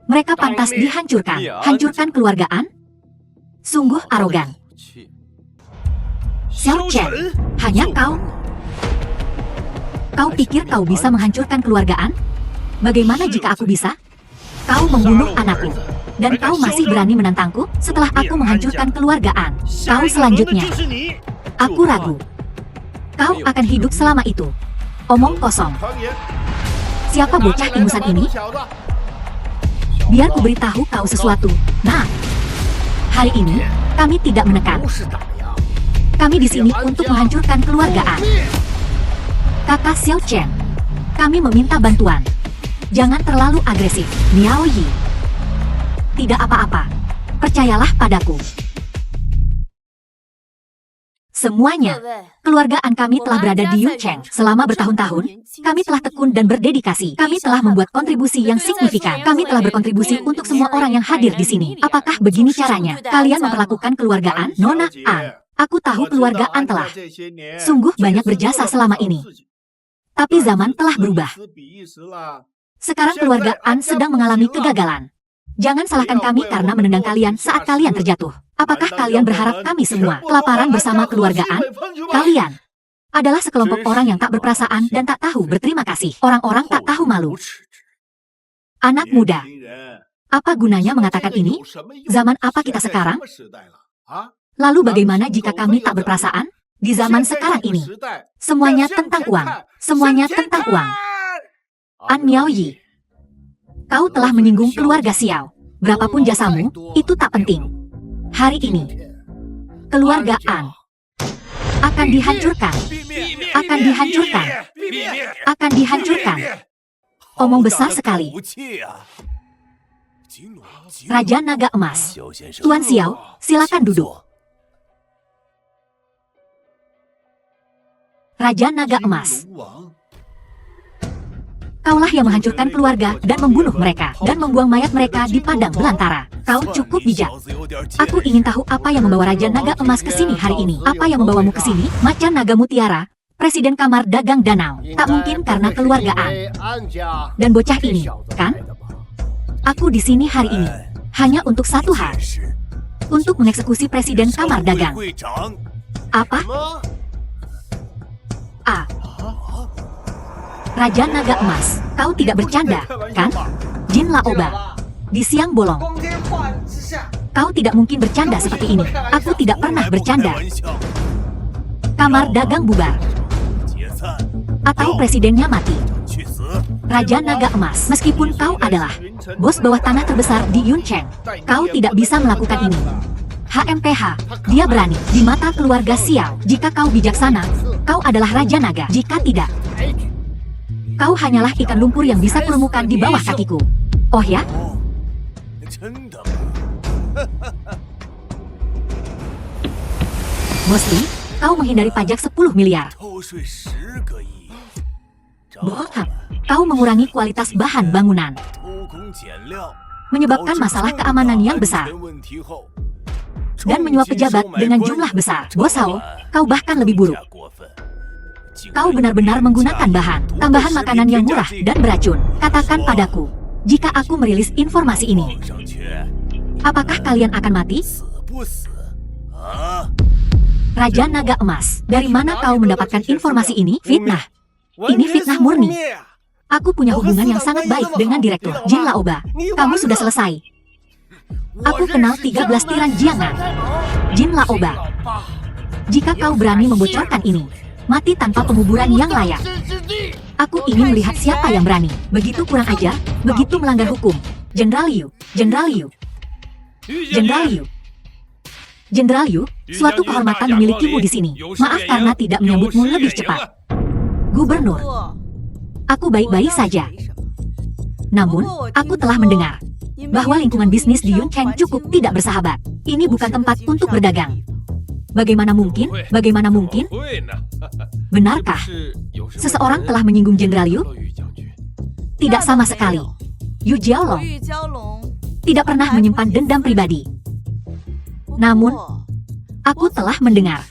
mereka pantas dihancurkan. Hancurkan keluarga An? Sungguh arogan. Xiao Chen, hanya kau? Kau pikir kau bisa menghancurkan keluarga An? Bagaimana jika aku bisa? Kau membunuh anakku. Dan kau masih berani menantangku setelah aku menghancurkan keluarga An. Kau selanjutnya. Aku ragu. Kau akan hidup selama itu. Omong kosong. Siapa bocah ingusan ini? Biar ku beritahu kau sesuatu. Nah, hari ini kami tidak menekan. Kami di sini untuk menghancurkan keluarga An. Kakak Xiao Chen, kami meminta bantuan. Jangan terlalu agresif. Miao Yi, tidak apa-apa. Percayalah padaku. Semuanya, keluarga An kami telah berada di Yuncheng selama bertahun-tahun. Kami telah tekun dan berdedikasi. Kami telah membuat kontribusi yang signifikan. Kami telah berkontribusi untuk semua orang yang hadir di sini. Apakah begini caranya kalian memperlakukan keluarga An? Nona An, aku tahu keluarga An telah sungguh banyak berjasa selama ini. Tapi zaman telah berubah. Sekarang keluarga An sedang mengalami kegagalan. Jangan salahkan kami karena menendang kalian saat kalian terjatuh. Apakah kalian berharap kami semua kelaparan bersama keluarga An? Kalian adalah sekelompok orang yang tak berperasaan dan tak tahu berterima kasih. Orang-orang tak tahu malu. Anak muda, apa gunanya mengatakan ini? Zaman apa kita sekarang? Lalu bagaimana jika kami tak berperasaan? Di zaman sekarang ini, semuanya tentang uang. Semuanya tentang uang. An Miao Yi, kau telah menyinggung keluarga Xiao. Berapapun jasamu, itu tak penting. Hari ini, keluarga An akan dihancurkan. Akan dihancurkan. Akan dihancurkan. Omong besar sekali. Raja Naga Emas. Tuan Xiao, silakan duduk. Raja Naga Emas. Kaulah yang menghancurkan keluarga dan membunuh mereka, dan membuang mayat mereka di padang belantara. Kau cukup bijak. Aku ingin tahu apa yang membawa Raja Naga Emas ke sini hari ini. Apa yang membawamu ke sini? Macan Naga Mutiara, Presiden Kamar Dagang Danau. Tak mungkin karena keluarga An dan bocah ini, kan? Aku di sini hari ini hanya untuk satu hal. Untuk mengeksekusi Presiden Kamar Dagang. Apa? A. Raja Naga Emas, kau tidak bercanda, kan? Jin Laoba, di siang bolong. Kau tidak mungkin bercanda seperti ini. Aku tidak pernah bercanda. Kamar dagang bubar. Atau presidennya mati. Raja Naga Emas, meskipun kau adalah bos bawah tanah terbesar di Yuncheng, kau tidak bisa melakukan ini. HMPH, dia berani di mata keluarga Xiao. Jika kau bijaksana, kau adalah Raja Naga. Jika tidak, kau hanyalah ikan lumpur yang bisa kulumukan di bawah kakiku. Oh ya? Mostly, kau menghindari pajak 10 miliar. Bohong, kau mengurangi kualitas bahan bangunan, menyebabkan masalah keamanan yang besar, dan menyuap pejabat dengan jumlah besar. Bosau, kau bahkan lebih buruk. Kau benar-benar menggunakan bahan tambahan makanan yang murah dan beracun. Katakan padaku, jika aku merilis informasi ini, apakah kalian akan mati? Raja Naga Emas, dari mana kau mendapatkan informasi ini? Fitnah. Ini fitnah murni. Aku punya hubungan yang sangat baik dengan Direktur Jin Laoba. Kamu sudah selesai. Aku kenal 13 tiran Jiangan. Jin Laoba, jika kau berani membocorkan ini, mati tanpa penguburan yang layak. Aku ingin melihat siapa yang berani. Begitu kurang ajar, begitu melanggar hukum. Jenderal Yu, Jenderal Yu, Jenderal Yu. Jenderal Yu, suatu kehormatan memilikimu di sini. Maaf karena tidak menyambutmu lebih cepat. Gubernur, aku baik-baik saja. Namun, aku telah mendengar bahwa lingkungan bisnis di Yuncheng cukup tidak bersahabat. Ini bukan tempat untuk berdagang. Bagaimana mungkin? Bagaimana mungkin? Benarkah seseorang telah menyinggung Jenderal Yu? Tidak sama sekali. Yu Jiaolong tidak pernah menyimpan dendam pribadi. Namun, aku telah mendengar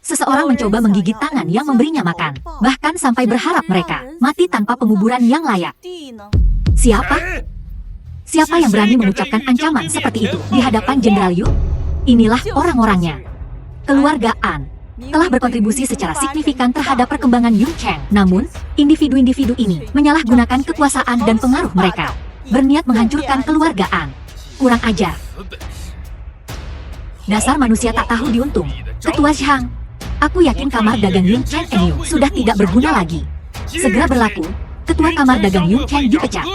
seseorang mencoba menggigit tangan yang memberinya makan, bahkan sampai berharap mereka mati tanpa penguburan yang layak. Siapa? Siapa yang berani mengucapkan ancaman seperti itu di hadapan Jenderal Yu? Inilah orang-orangnya. Keluarga An telah berkontribusi secara signifikan terhadap perkembangan Yuncheng. Namun, individu-individu ini menyalahgunakan kekuasaan dan pengaruh mereka, berniat menghancurkan keluarga An. Kurang ajar. Dasar manusia tak tahu diuntung. Ketua Zhang, aku yakin kamar dagang Yuncheng Enyu sudah tidak berguna lagi. Segera berlaku, Ketua Kamar Dagang Yuncheng dipecat,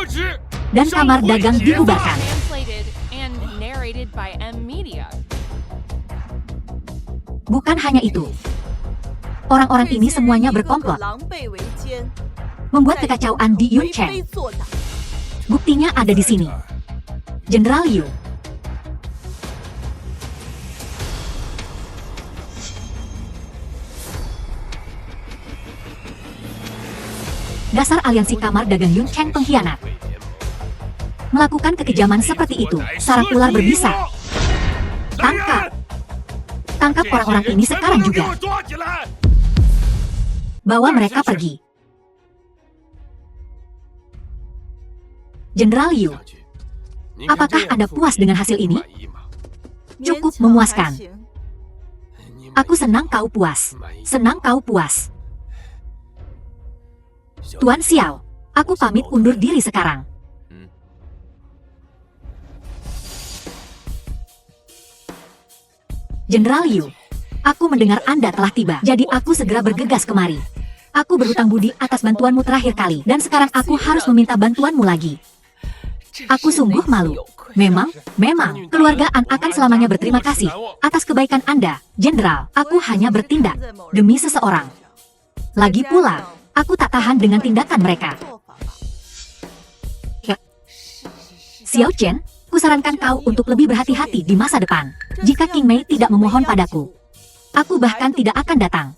dan kamar dagang dibubarkan. Bukan hanya itu, orang-orang ini semuanya berkomplot, membuat kekacauan di Yuncheng. Buktinya ada di sini. Jenderal Yu. Dasar aliansi kamar dagang Yuncheng pengkhianat. Melakukan kekejaman seperti itu, saraf ular berbisa. Tangkap. Tangkap orang-orang ini sekarang juga. Bawa mereka pergi. Jenderal Yu, apakah Anda puas dengan hasil ini? Cukup memuaskan. Aku senang kau puas. Senang kau puas. Tuan Xiao, aku pamit undur diri sekarang. Jenderal Yu, aku mendengar Anda telah tiba, jadi aku segera bergegas kemari. Aku berhutang budi atas bantuanmu terakhir kali, dan sekarang aku harus meminta bantuanmu lagi. Aku sungguh malu. Memang, keluarga An akan selamanya berterima kasih atas kebaikan Anda, Jenderal. Aku hanya bertindak demi seseorang. Lagi pula, aku tak tahan dengan tindakan mereka. Xiao Chen, kusarankan kau untuk lebih berhati-hati di masa depan. Jika King Mei tidak memohon padaku, aku bahkan tidak akan datang.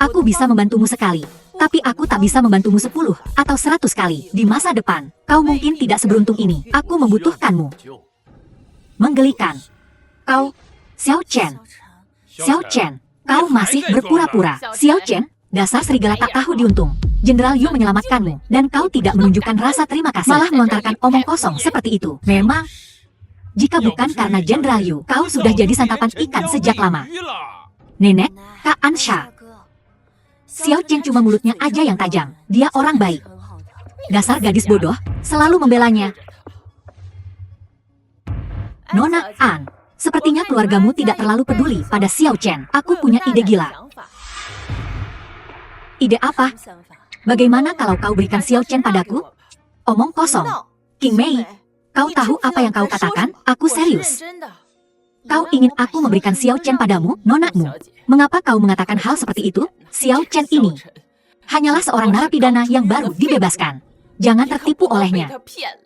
Aku bisa membantumu sekali, tapi aku tak bisa membantumu 10 atau 100 kali. Di masa depan, kau mungkin tidak seberuntung ini. Aku membutuhkanmu. Menggelikan. Kau, Xiao Chen. Xiao Chen, kau masih berpura-pura. Xiao Chen, dasar serigala tak tahu diuntung. Jenderal Yu menyelamatkanmu, dan kau tidak menunjukkan rasa terima kasih. Malah melontarkan omong kosong seperti itu. Memang, jika bukan karena Jenderal Yu, kau sudah jadi santapan ikan sejak lama. Nenek, Kak Ansha. Xiao Chen cuma mulutnya aja yang tajam. Dia orang baik. Dasar gadis bodoh, selalu membelanya. Nona An, sepertinya keluargamu tidak terlalu peduli pada Xiao Chen. Aku punya ide gila. Ide apa? Bagaimana kalau kau berikan Xiao Chen padaku? Omong kosong. King Mei, kau tahu apa yang kau katakan? Aku serius. Kau ingin aku memberikan Xiao Chen padamu, nonamu? Mengapa kau mengatakan hal seperti itu? Xiao Chen ini hanyalah seorang narapidana yang baru dibebaskan. Jangan tertipu olehnya.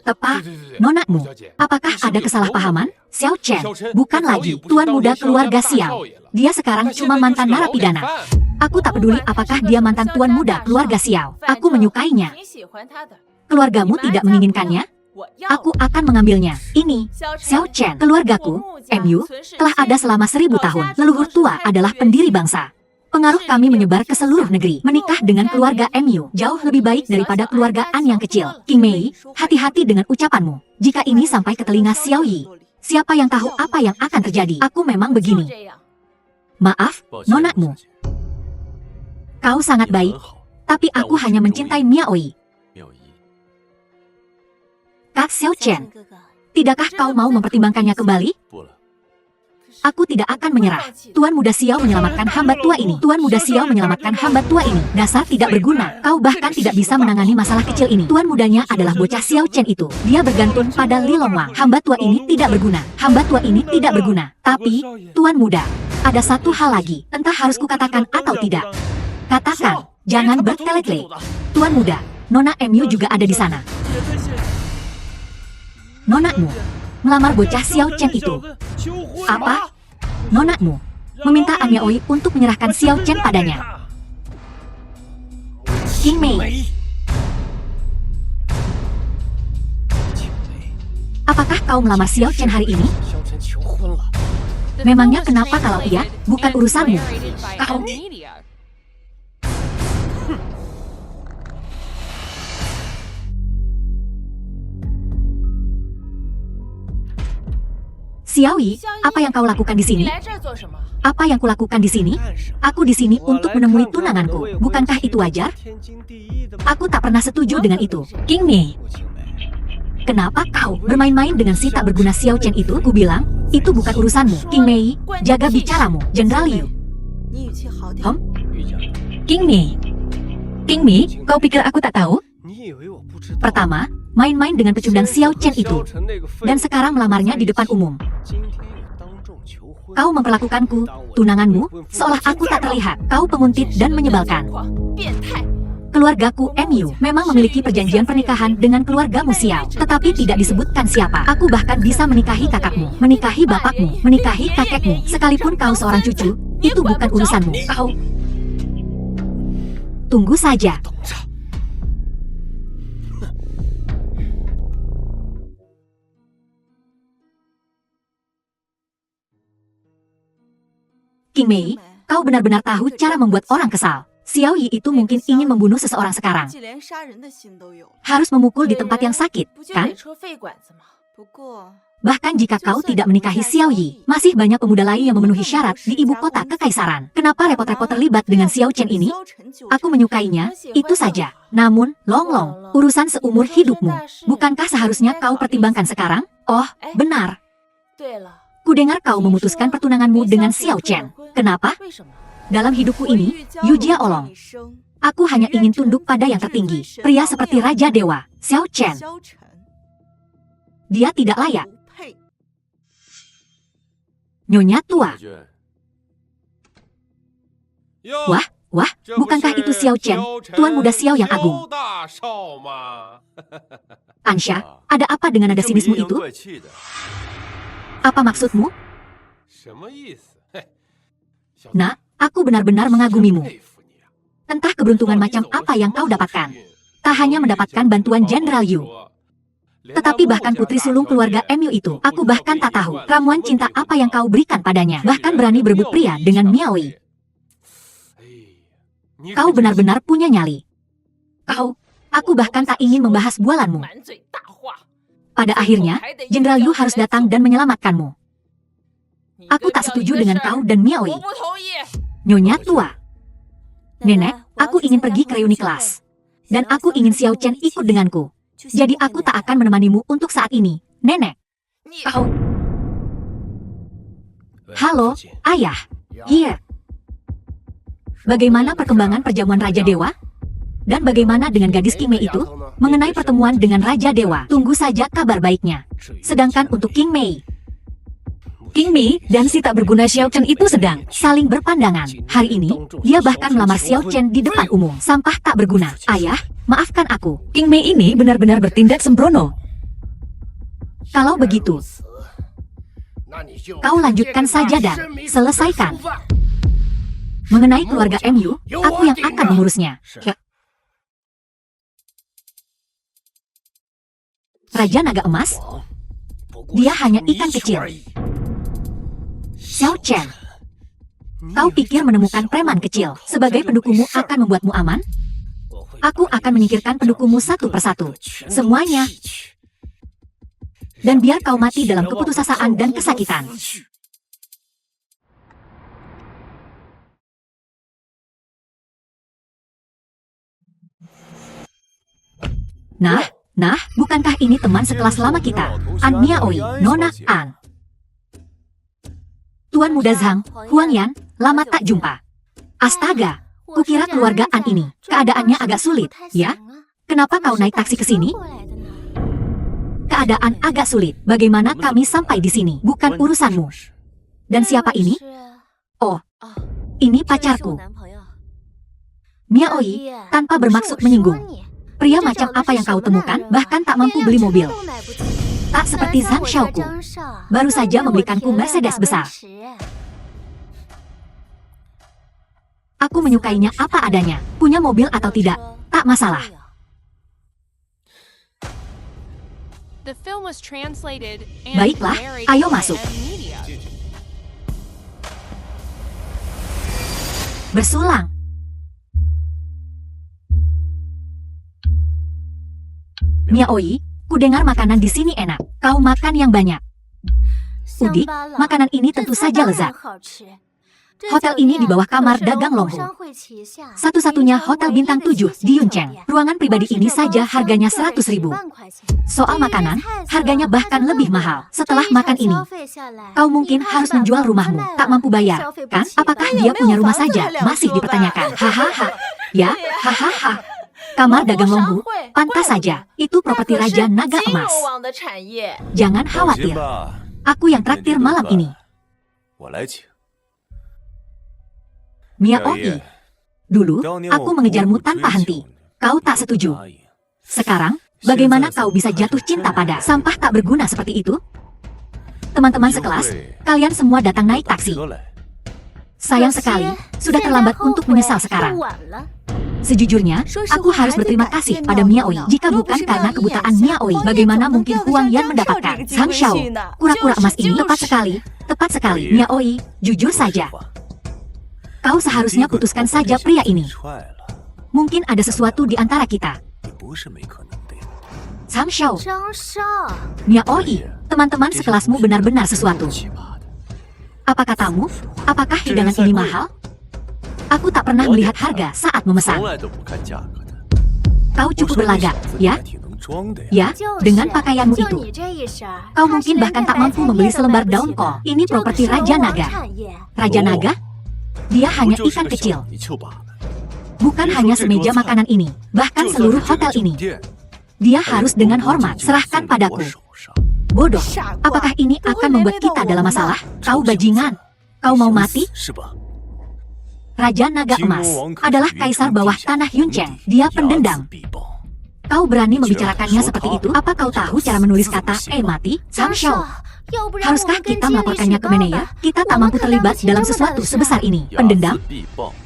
Tepat, nonamu. Apakah ada kesalahpahaman? Xiao Chen bukan lagi tuan muda keluarga Xiao. Dia sekarang cuma mantan narapidana. Aku tak peduli apakah dia mantan tuan muda keluarga Xiao. Aku menyukainya. Keluargamu tidak menginginkannya? Aku akan mengambilnya. Ini, Xiao Chen, keluargaku, MU, telah ada selama 1000 tahun. Leluhur tua adalah pendiri bangsa. Pengaruh kami menyebar ke seluruh negeri. Menikah dengan keluarga MU jauh lebih baik daripada keluarga An yang kecil. King Mei, hati-hati dengan ucapanmu. Jika ini sampai ke telinga Xiao Yi, siapa yang tahu apa yang akan terjadi? Aku memang begini. Maaf, nonamu. Kau sangat baik, tapi aku hanya mencintai Miaoi. Kak Xiao Chen, tidakkah kau mau mempertimbangkannya kembali? Aku tidak akan menyerah. Tuan muda Xiao menyelamatkan hamba tua ini. Tuan muda Xiao menyelamatkan hamba tua ini. Dasar tidak berguna. Kau bahkan tidak bisa menangani masalah kecil ini. Tuan mudanya adalah bocah Xiao Chen itu. Dia bergantung pada Li Longwang. Hamba tua ini tidak berguna. Hamba tua ini tidak berguna. Tapi, Tuan muda, ada satu hal lagi. Entah harus kukatakan atau tidak. Katakan, jangan bertele-tele. Tuan muda, Nona MU juga ada di sana. Nonamu melamar bocah Xiao Chen itu. Apa? Nonamu meminta An Yaoi untuk menyerahkan Xiao Chen padanya. King Mei, apakah kau melamar Xiao Chen hari ini? Memangnya kenapa kalau iya? Bukan urusanmu. Kau... Xiao Yi, apa yang kau lakukan di sini? Apa yang kulakukan di sini? Aku di sini untuk menemui tunanganku. Bukankah itu wajar? Aku tak pernah setuju dengan itu. King Mei, kenapa kau bermain-main dengan si tak berguna Xiao Chen itu? Ku bilang, itu bukan urusanmu. King Mei, jaga bicaramu, Jenderal Liu. King Mei, King Mei, kau pikir aku tak tahu? Pertama, main-main dengan pecundang Xiao Chen itu, dan sekarang melamarnya di depan umum. Kau memperlakukanku, tunanganmu, seolah aku tak terlihat. Kau penguntit dan menyebalkan. Keluargaku MU memang memiliki perjanjian pernikahan dengan keluargamu Xiao, tetapi tidak disebutkan siapa. Aku bahkan bisa menikahi kakakmu, menikahi bapakmu, menikahi kakekmu, sekalipun kau seorang cucu, itu bukan urusanmu. Kau... Tunggu saja. King Mei, kau benar-benar tahu cara membuat orang kesal. Xiao Yi itu mungkin ingin membunuh seseorang sekarang. Harus memukul di tempat yang sakit, kan? Bahkan jika kau tidak menikahi Xiao Yi, masih banyak pemuda lain yang memenuhi syarat di ibu kota kekaisaran. Kenapa repot-repot terlibat dengan Xiao Chen ini? Aku menyukainya, itu saja. Namun, Long, urusan seumur hidupmu. Bukankah seharusnya kau pertimbangkan sekarang? Oh, benar. Kudengar kau memutuskan pertunanganmu dengan Xiao Chen. Kenapa? Dalam hidupku ini, Yu Jia Olong, aku hanya ingin tunduk pada yang tertinggi. Pria seperti Raja Dewa, Xiao Chen. Dia tidak layak. Nyonya tua. Wah, bukankah itu Xiao Chen, tuan muda Xiao yang agung? Ansha, ada apa dengan nada sinismu itu? Apa maksudmu? Nah, aku benar-benar mengagumimu. Entah keberuntungan macam apa yang kau dapatkan. Tak hanya mendapatkan bantuan Jenderal Yu, tetapi bahkan putri sulung keluarga MU itu, aku bahkan tak tahu ramuan cinta apa yang kau berikan padanya. Bahkan berani berebut pria dengan Miaoi. Kau benar-benar punya nyali. Aku bahkan tak ingin membahas bualanmu. Pada akhirnya, Jenderal Yu harus datang dan menyelamatkanmu. Aku tak setuju dengan kau dan Miaoi. Nyonya tua. Nenek, aku ingin pergi ke reuni kelas. Dan aku ingin Xiao Chen ikut denganku. Jadi aku tak akan menemanimu untuk saat ini, Nenek. Kau... Halo, Ayah. Iya. Bagaimana perkembangan perjamuan Raja Dewa? Dan bagaimana dengan gadis King Mei itu? Mengenai pertemuan dengan Raja Dewa, tunggu saja kabar baiknya. Sedangkan untuk King Mei, King Mi dan si tak berguna Xiao Chen itu sedang saling berpandangan. Hari ini, dia bahkan melamar Xiao Chen di depan umum. Sampah tak berguna. Ayah, maafkan aku. King Mi ini benar-benar bertindak sembrono. Kalau begitu, kau lanjutkan saja dan selesaikan. Mengenai keluarga MU, aku yang akan mengurusnya. Raja Naga Emas? Dia hanya ikan kecil. Xiao Chen, kau pikir menemukan preman kecil sebagai pendukungmu akan membuatmu aman? Aku akan menyingkirkan pendukungmu satu persatu. Semuanya. Dan biar kau mati dalam keputusasaan dan kesakitan. Nah, bukankah ini teman sekelas lama kita? An Miaoi, Nona An. Tuan Muda Zhang, Huang Yan, lama tak jumpa. Astaga, kukira keluarga An ini, keadaannya agak sulit, ya? Kenapa kau naik taksi ke sini? Keadaan agak sulit. Bagaimana kami sampai di sini? Bukan urusanmu. Dan siapa ini? Oh, ini pacarku. Miaoi, tanpa bermaksud menyinggung. Pria macam apa yang kau temukan, bahkan tak mampu beli mobil. Tak seperti Zhang Xiaoku. Baru saja membelikanku Mercedes besar. Aku menyukainya apa adanya. Punya mobil atau tidak, tak masalah. Baiklah, ayo masuk. Bersulang. Miaoi, ku dengar makanan di sini enak. Kau makan yang banyak. Udik, makanan ini tentu saja lezat. Hotel ini di bawah kamar dagang Longhu. Satu-satunya hotel bintang 7 di Yuncheng. Ruangan pribadi ini saja harganya 100.000. Soal makanan, harganya bahkan lebih mahal. Setelah makan ini, kau mungkin harus menjual rumahmu. Tak mampu bayar, kan? Apakah dia punya rumah saja? Masih dipertanyakan. Hahaha. Ya, hahaha. Kamar dagang Longhu, pantas saja. Itu properti Raja Naga Emas. Jangan khawatir. Aku yang traktir malam ini. Miaoi, dulu aku mengejarmu tanpa henti. Kau tak setuju. Sekarang, bagaimana kau bisa jatuh cinta pada sampah tak berguna seperti itu? Teman-teman sekelas, kalian semua datang naik taksi. Sayang sekali, sudah terlambat untuk menyesal sekarang. Sejujurnya, aku harus berterima kasih pada Miaoi. Jika bukan karena kebutaan Miaoi, bagaimana mungkin Huang Yan mendapatkan Zhang Xiao? Kura-kura emas ini tepat sekali. Miaoi, jujur saja. Kau seharusnya putuskan saja pria ini. Mungkin ada sesuatu di antara kita. Zhang Xiao. Miaoi, teman-teman sekelasmu benar-benar sesuatu. Apa katamu? Apakah hidangan ini mahal? Aku tak pernah melihat harga saat memesan. Kau cukup berlagak, ya? Ya, dengan pakaianmu itu. Kau mungkin bahkan tak mampu membeli selembar daun kol. Ini properti Raja Naga. Raja Naga? Dia hanya ikan kecil. Bukan hanya semeja makanan ini, bahkan seluruh hotel ini. Dia harus dengan hormat serahkan padaku. Bodoh, apakah ini akan membuat kita dalam masalah? Kau bajingan. Kau mau mati? Raja Naga Emas adalah kaisar bawah tanah Yuncheng. Dia pendendam. Kau berani membicarakannya seperti itu? Apa kau tahu cara menulis kata mati? Zhang Xiao. Haruskah kita melaporkannya ke manajer? Kita tak mampu terlibat dalam sesuatu sebesar ini. Pendendam?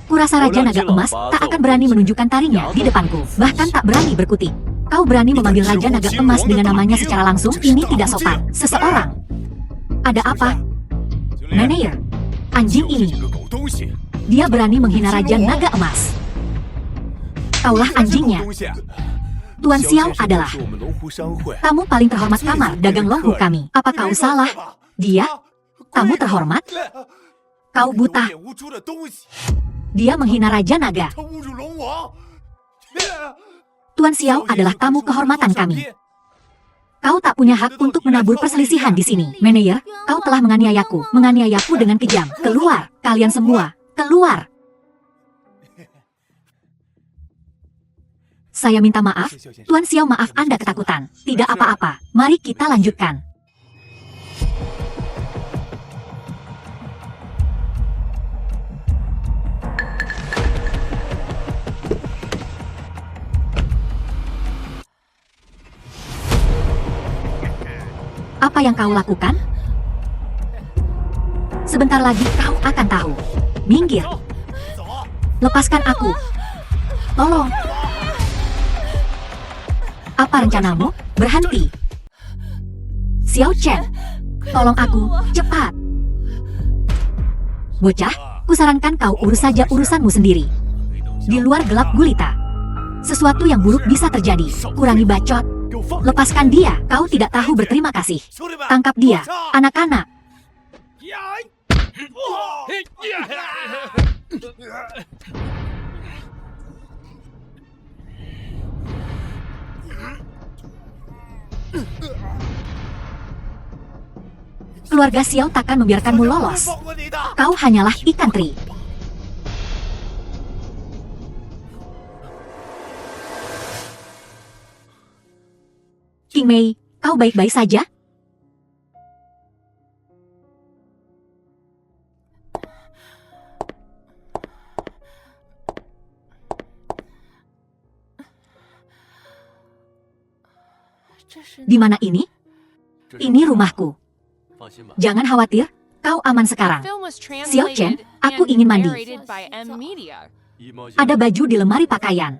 Kurasa Raja Naga Emas tak akan berani menunjukkan taringnya di depanku. Bahkan tak berani berkutik. Kau berani memanggil Raja Naga Emas dengan namanya secara langsung? Ini tidak sopan. Seseorang. Ada apa? Manajer. Anjing ini. Dia berani menghina Raja Naga Emas. Kaulah anjingnya. Tuan Xiao adalah tamu paling terhormat kamar dagang Longhu kami. Apa kau salah? Dia? Tamu terhormat? Kau buta. Dia menghina Raja Naga. Tuan Xiao adalah tamu kehormatan kami. Kau tak punya hak untuk menabur perselisihan di sini. Manajer, kau telah menganiayaku dengan kejam. Keluar, kalian semua. Keluar. Saya minta maaf, Tuan Xiao, maaf Anda ketakutan. Tidak apa-apa, mari kita lanjutkan. apa yang kau lakukan? Sebentar lagi kau akan tahu. Minggir. Lepaskan aku. Tolong. Apa rencanamu? Berhenti. Xiao Chen, tolong aku, cepat. Bocah, kusarankan kau urus saja urusanmu sendiri. Di luar gelap gulita. Sesuatu yang buruk bisa terjadi. Kurangi bacot. Lepaskan dia. Kau tidak tahu berterima kasih. Tangkap dia, anak-anak. Keluarga Xiao takkan membiarkanmu lolos. Kau hanyalah ikan teri. King Mei, kau baik-baik saja? Di mana ini? Ini rumahku. Jangan khawatir, kau aman sekarang. Xiao Chen, aku ingin mandi. Ada baju di lemari pakaian.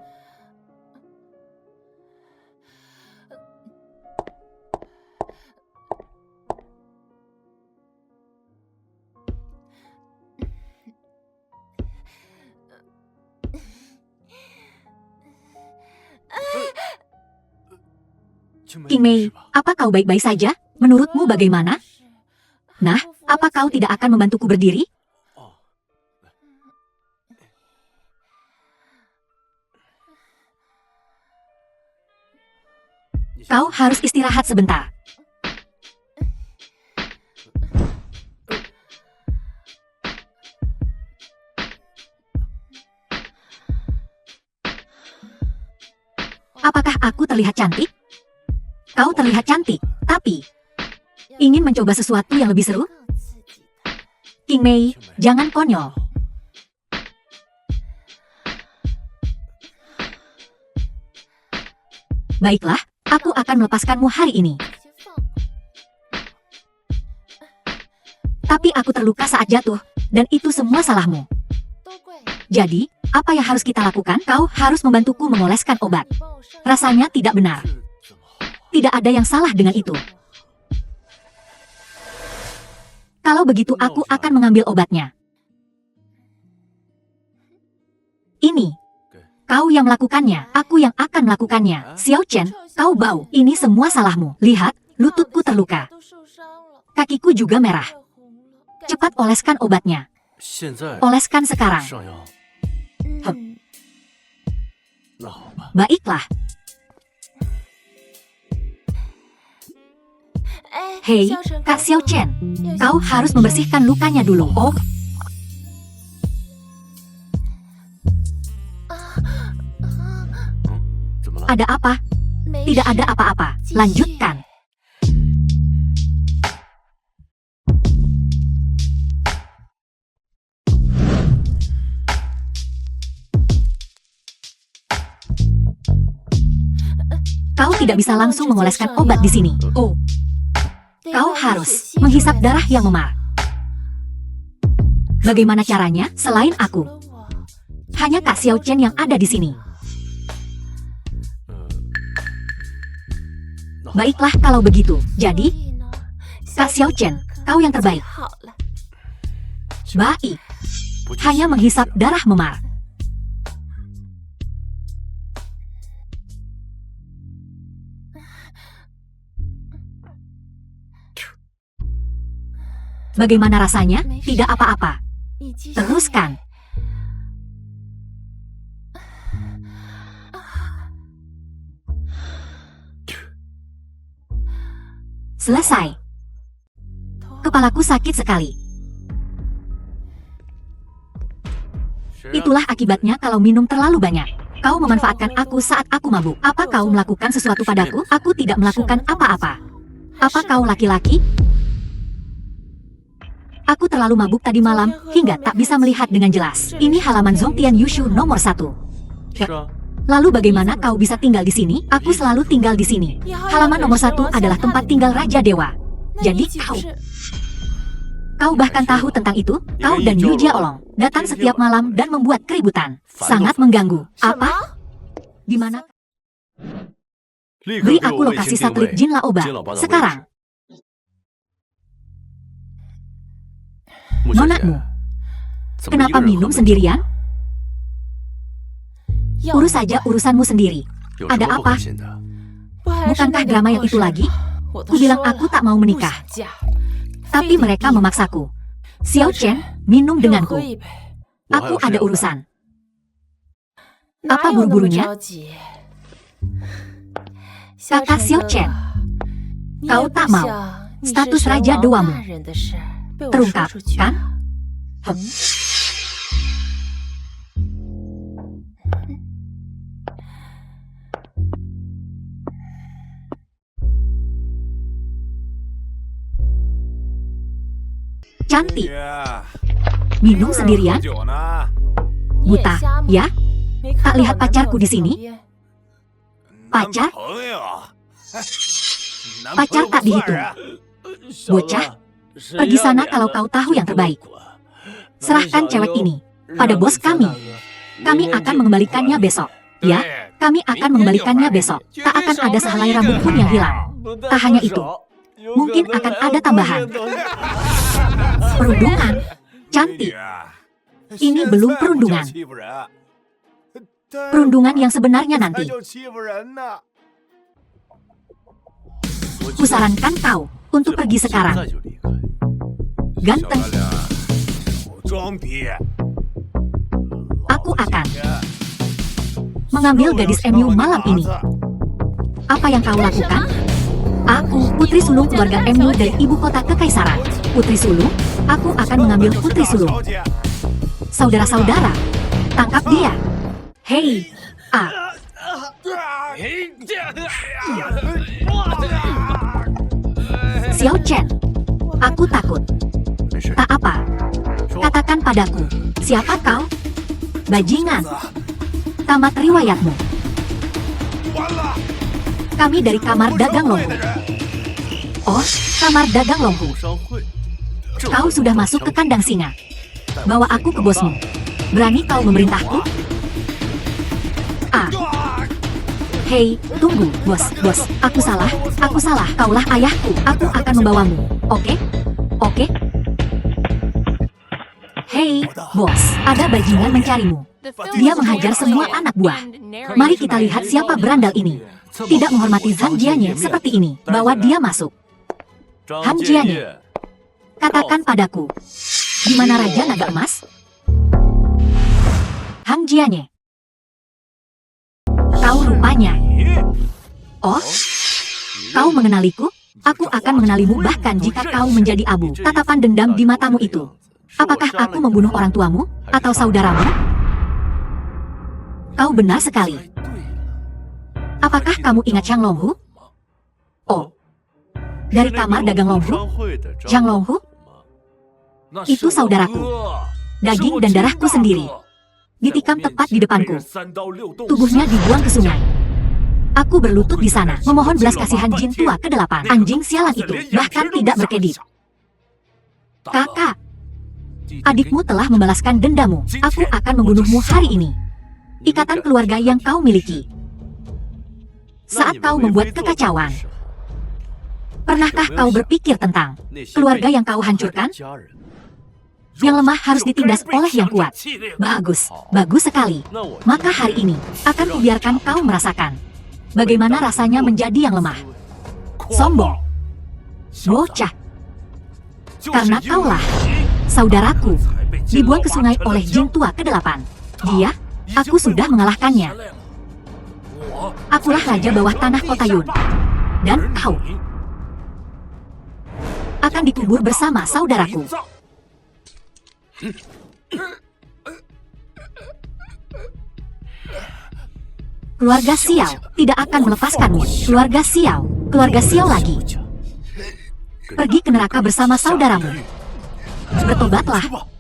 King Mei, apa kau baik-baik saja? Menurutmu bagaimana? Nah, apa kau tidak akan membantuku berdiri? Kau harus istirahat sebentar. Apakah aku terlihat cantik? Kau terlihat cantik, tapi ingin mencoba sesuatu yang lebih seru? King Mei, jangan konyol. Baiklah, aku akan melepaskanmu hari ini. Tapi aku terluka saat jatuh, dan itu semua salahmu. Jadi, apa yang harus kita lakukan? Kau harus membantuku mengoleskan obat. Rasanya tidak benar. Tidak ada yang salah dengan itu. Kalau begitu aku akan mengambil obatnya. Ini. Kau yang melakukannya, aku yang akan melakukannya. Xiao Chen, kau bau. Ini semua salahmu. Lihat, lututku terluka. Kakiku juga merah. Cepat oleskan obatnya. Oleskan sekarang. Baiklah. Hei, Kak Xiao Chen, kau harus membersihkan lukanya dulu. Oh. Ada apa? Tidak ada apa-apa. Lanjutkan. Kau tidak bisa langsung mengoleskan obat di sini. Oh. Kau harus menghisap darah yang memar. Bagaimana caranya selain aku? Hanya Kak Xiao Chen yang ada di sini. Baiklah kalau begitu. Jadi, Kak Xiao Chen, kau yang terbaik. Baik. Hanya menghisap darah memar. Bagaimana rasanya? Tidak apa-apa. Teruskan. Selesai. Kepalaku sakit sekali. Itulah akibatnya kalau minum terlalu banyak. Kau memanfaatkan aku saat aku mabuk. Apa kau melakukan sesuatu padaku? Aku tidak melakukan apa-apa. Apa kau laki-laki? Aku terlalu mabuk tadi malam, hingga tak bisa melihat dengan jelas. Ini halaman Zongtian Yushu nomor 1. Lalu bagaimana kau bisa tinggal di sini? Aku selalu tinggal di sini. Halaman nomor 1 adalah tempat tinggal Raja Dewa. Jadi kau bahkan tahu tentang itu? Kau dan Yu Jiaolong datang setiap malam dan membuat keributan. Sangat mengganggu. Apa? Di mana? Beri aku lokasi satelit Jin Laoba sekarang. Nonakmu, kenapa minum sendirian? Urus saja urusanmu sendiri. Ada apa? Bukankah drama yang itu lagi? Kubilang aku tak mau menikah. Tapi mereka memaksaku. Xiao Chen, minum denganku. Aku ada urusan. Apa buru-burunya? Kakak Xiao Chen, kau tak mau status Raja Dewamu terungkap, kan? Cantik. Minum sendirian? Buta, ya? Tak lihat pacarku di sini? Pacar? Pacar tak dihitung. Bocah, pergi sana kalau kau tahu yang terbaik. Serahkan cewek ini pada bos kami. Kami akan mengembalikannya besok. Ya, kami akan mengembalikannya besok. Tak akan ada sehelai rambut pun yang hilang. Tak hanya itu, mungkin akan ada tambahan. Perundungan? Cantik. Ini belum perundungan. Perundungan yang sebenarnya nanti. Kusarankan kau untuk pergi sekarang. Ganteng. Aku akan mengambil gadis MU malam ini. Apa yang kau lakukan? Aku, Putri Sulung keluarga MU dari ibu kota kekaisaran. Putri Sulung, aku akan mengambil Putri Sulung. Saudara-saudara, tangkap dia. Hei, Xiao Chen, aku takut. Tak apa. Katakan padaku, siapa kau? Bajingan. Tamat riwayatmu. Kami dari kamar dagang Longhu. Oh, kamar dagang Longhu. Kau sudah masuk ke kandang singa. Bawa aku ke bosmu. Berani kau memerintahku? Hei, tunggu, bos. Aku salah. Kaulah ayahku. Aku akan membawamu. Oke? Hei, bos. Ada bajingan mencarimu. Dia menghajar semua anak buah. Mari kita lihat siapa berandal ini. Tidak menghormati Zhang Jianye seperti ini. Bawa dia masuk. Han Jianye, katakan padaku, di mana Raja Naga Emas? Hang Jianye. Kau rupanya. Oh, kau mengenaliku? Aku akan mengenalimu bahkan jika kau menjadi abu. Tatapan dendam di matamu itu. Apakah aku membunuh orang tuamu atau saudaramu? Kau benar sekali. Apakah kamu ingat Zhang Longhu? Oh, dari kamar dagang Longhu? Zhang Longhu? Itu saudaraku. Daging dan darahku sendiri. Ditikam tepat di depanku. Tubuhnya dibuang ke sungai. Aku berlutut di sana, memohon belas kasihan jin tua ke-8. Anjing sialan itu bahkan tidak berkedip. Kakak, adikmu telah membalaskan dendamu. Aku akan membunuhmu hari ini. Ikatan keluarga yang kau miliki. Saat kau membuat kekacauan, pernahkah kau berpikir tentang keluarga yang kau hancurkan? Yang lemah harus ditindas oleh yang kuat. Bagus sekali. Maka hari ini akan kubiarkan kau merasakan bagaimana rasanya menjadi yang lemah. Sombong. Bocah. Karena kaulah saudaraku dibuang ke sungai oleh jin tua ke-8. Dia, aku sudah mengalahkannya. Akulah raja bawah tanah kota Yun. Dan kau akan dikubur bersama saudaraku. Keluarga Xiao tidak akan melepaskanmu. Keluarga Xiao lagi. Pergi ke neraka bersama saudaramu. Bertobatlah.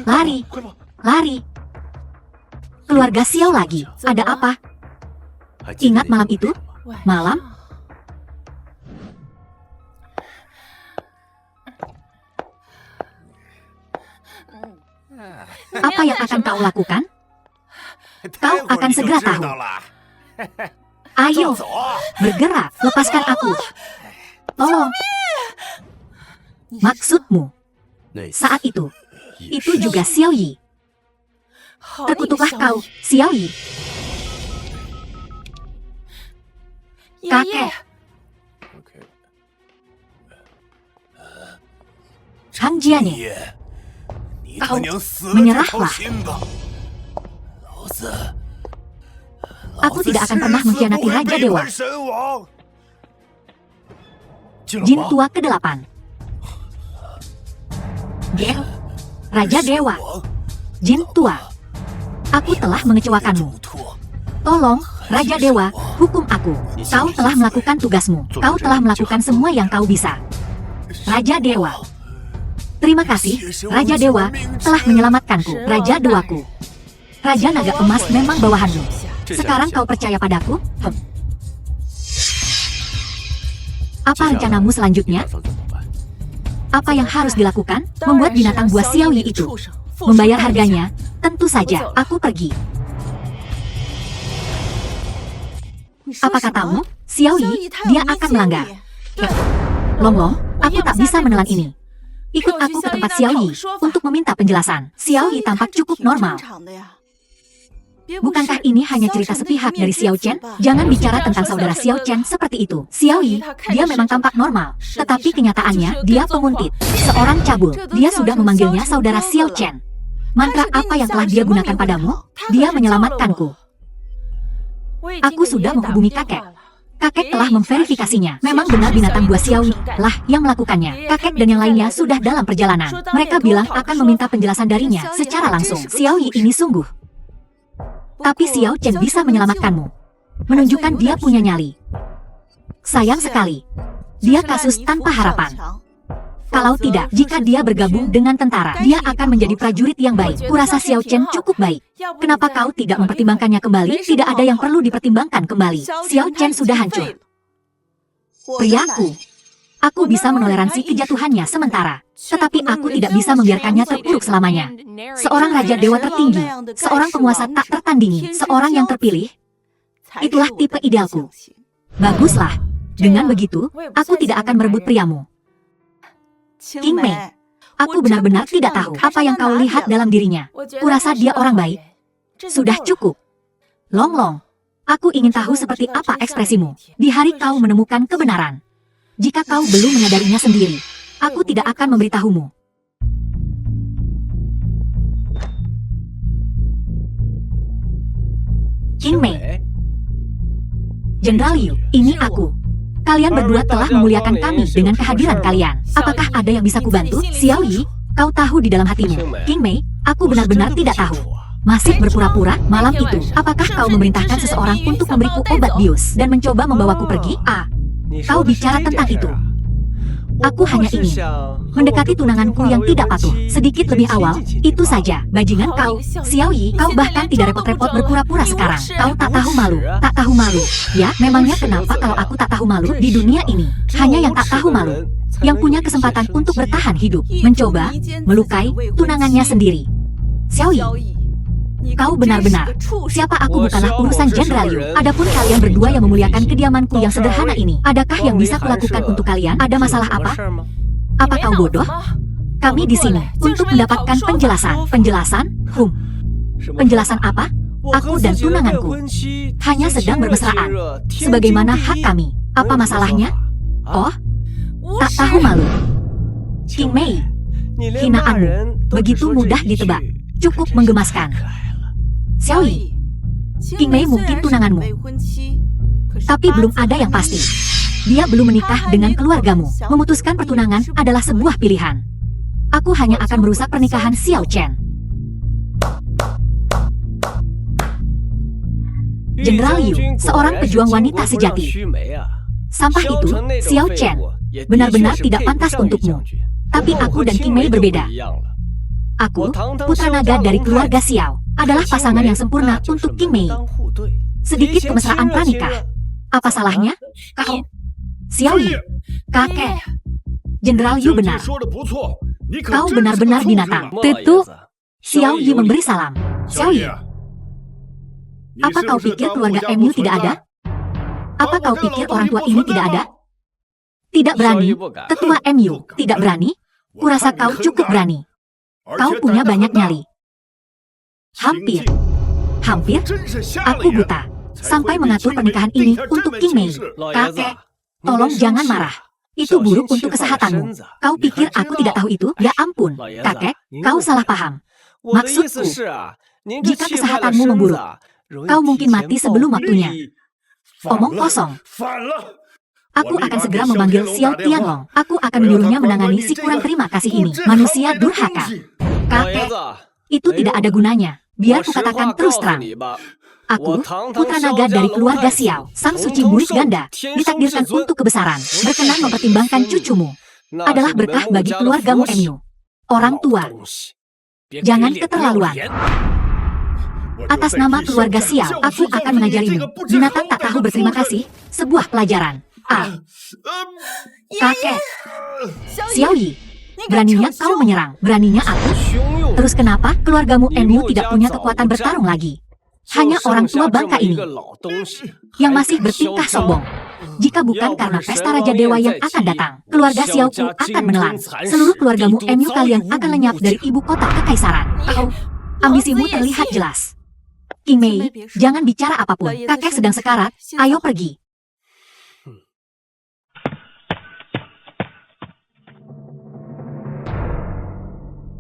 Lari. Keluarga Xiao lagi. Ada apa? Ingat malam itu? Malam? Apa yang akan kau lakukan? Kau akan segera tahu. Ayo, bergerak, lepaskan aku. Tolong. Maksudmu, saat itu juga Xiao Yi. Terkutuklah kau, Xiao Yi. Kakek. Hang Jianye, kau menyerahlah. Aku tidak akan pernah mengkhianati Raja Dewa. Jin tua ke-8. Gel, Raja Dewa. Jin tua. Aku telah mengecewakanmu. Tolong, Raja Dewa, hukum aku. Kau telah melakukan tugasmu. Kau telah melakukan semua yang kau bisa. Raja Dewa. Terima kasih, Raja Dewa, telah menyelamatkanku. Raja Dewaku. Raja Naga Emas memang bawahanmu. Sekarang kau percaya padaku? Apa rencanamu selanjutnya? Apa yang harus dilakukan? Membuat binatang buas Xiao Yi itu. Membayar harganya? Tentu saja, aku pergi. Apa katamu? Xiao Yi, dia akan melanggar. Long, aku tak bisa menelan ini. Ikut aku ke tempat Xiao Yi untuk meminta penjelasan. Xiao Yi tampak cukup normal. Bukankah ini hanya cerita sepihak dari Xiao Chen? Jangan bicara tentang saudara Xiao Chen seperti itu. Xiao Yi, dia memang tampak normal. Tetapi kenyataannya, dia penguntit. Seorang cabul. Dia sudah memanggilnya saudara Xiao Chen. Mantra apa yang telah dia gunakan padamu? Dia menyelamatkanku. Aku sudah menghubungi kakek. Kakek telah memverifikasinya. Memang benar binatang buas Xiao Yi lah yang melakukannya. Kakek dan yang lainnya sudah dalam perjalanan. Mereka bilang akan meminta penjelasan darinya secara langsung. Xiao Yi ini sungguh. Tapi Xiao Chen bisa menyelamatkanmu. Menunjukkan dia punya nyali. Sayang sekali. Dia kasus tanpa harapan. Kalau tidak, jika dia bergabung dengan tentara, dia akan menjadi prajurit yang baik. Kurasa Xiao Chen cukup baik. Kenapa kau tidak mempertimbangkannya kembali? Tidak ada yang perlu dipertimbangkan kembali. Xiao Chen sudah hancur. Priaku. Aku bisa menoleransi kejatuhannya sementara. Tetapi aku tidak bisa membiarkannya terpuruk selamanya. Seorang Raja Dewa tertinggi, seorang penguasa tak tertandingi, seorang yang terpilih. Itulah tipe idealku. Baguslah. Dengan begitu, aku tidak akan merebut priamu. King Mei, aku benar-benar tidak tahu apa yang kau lihat dalam dirinya. Kurasa dia orang baik. Sudah cukup. Long, aku ingin tahu seperti apa ekspresimu di hari kau menemukan kebenaran. Jika kau belum menyadarinya sendiri, aku tidak akan memberitahumu. King Mei. Jenderal Yu, ini aku. Kalian berdua telah memuliakan kami dengan kehadiran kalian. Apakah ada yang bisa kubantu? Xiao Yi, kau tahu di dalam hatimu. King Mei, aku benar-benar tidak tahu. Masih berpura-pura malam itu. Apakah kau memerintahkan seseorang untuk memberiku obat bius dan mencoba membawaku pergi? Kau bicara tentang itu. Aku hanya ingin mendekati tunanganku yang tidak patuh sedikit lebih awal. Itu saja, bajingan kau. Xiao Yi, kau bahkan tidak repot-repot berpura-pura sekarang. Kau tak tahu malu, tak tahu malu. Ya, memangnya kenapa kalau aku tak tahu malu di dunia ini? Hanya yang tak tahu malu, yang punya kesempatan untuk bertahan hidup, mencoba melukai tunangannya sendiri. Xiao Yi, kau benar-benar. Siapa aku bukanlah urusan Jenderal Yu. Adapun kalian berdua yang memuliakan kediamanku yang sederhana ini, adakah yang bisa kulakukan untuk kalian? Ada masalah apa? Apa kau bodoh? Kami di sini untuk mendapatkan penjelasan. Penjelasan? Penjelasan apa? Aku dan tunanganku hanya sedang bermesraan. Sebagaimana hak kami. Apa masalahnya? Oh? Tak tahu malu. King Mei, hinaanmu begitu mudah ditebak. Cukup menggemaskan. Xiao Yi, King Mei mungkin tunanganmu, tapi belum ada yang pasti. Dia belum menikah dengan keluargamu. Memutuskan pertunangan adalah sebuah pilihan. Aku hanya akan merusak pernikahan Xiao Chen. Jenderal Yu, seorang pejuang wanita sejati. Sampah itu, Xiao Chen, benar-benar tidak pantas untukmu. Tapi aku dan King Mei berbeda. Aku, putra naga dari keluarga Xiao, adalah pasangan yang sempurna untuk King Mei. Sedikit kemesraan pranikah. Apa salahnya? Kau, Xiao Yi, kakek. Jenderal Yu benar. Kau benar-benar binatang. Tentu, Xiao Yi memberi salam. Xiao Yi, apa kau pikir keluarga MU tidak ada? Apa kau pikir orang tua ini tidak ada? Tidak berani. Ketua MU tidak berani? Kurasa kau cukup berani. Kau punya banyak nyali. Hampir. Aku buta. Sampai mengatur pernikahan ini untuk King Mei. Kakek, tolong jangan marah. Itu buruk untuk kesehatanmu. Kau pikir aku tidak tahu itu? Ya ampun, kakek, kau salah paham. Maksudku, jika kesehatanmu memburuk, kau mungkin mati sebelum waktunya. Omong kosong. Aku akan segera memanggil Xiao Tianlong. Aku akan menyuruhnya menangani si kurang terima kasih ini. Manusia durhaka. Kakek, itu tidak ada gunanya. Biar kukatakan terus terang. Aku, putra naga dari keluarga Xiao, sang suci murid ganda, ditakdirkan untuk kebesaran, berkenan mempertimbangkan cucumu. Adalah berkah bagi keluargamu MU. Orang tua, jangan keterlaluan. Atas nama keluarga Xiao, aku akan mengajarimu. Binatang tak tahu berterima kasih, sebuah pelajaran. Kakek, Xiao Yi, beraninya kau menyerang, beraninya aku. Terus kenapa keluargamu MU tidak punya kekuatan bertarung lagi? Hanya orang tua bangka ini yang masih bertingkah sombong. Jika bukan karena pesta Raja Dewa yang akan datang, keluarga Xiaoku akan menelan. Seluruh keluargamu MU kalian akan lenyap dari ibu kota kekaisaran. Ambisimu terlihat jelas. King Mei, jangan bicara apapun. Kakek sedang sekarat, ayo pergi.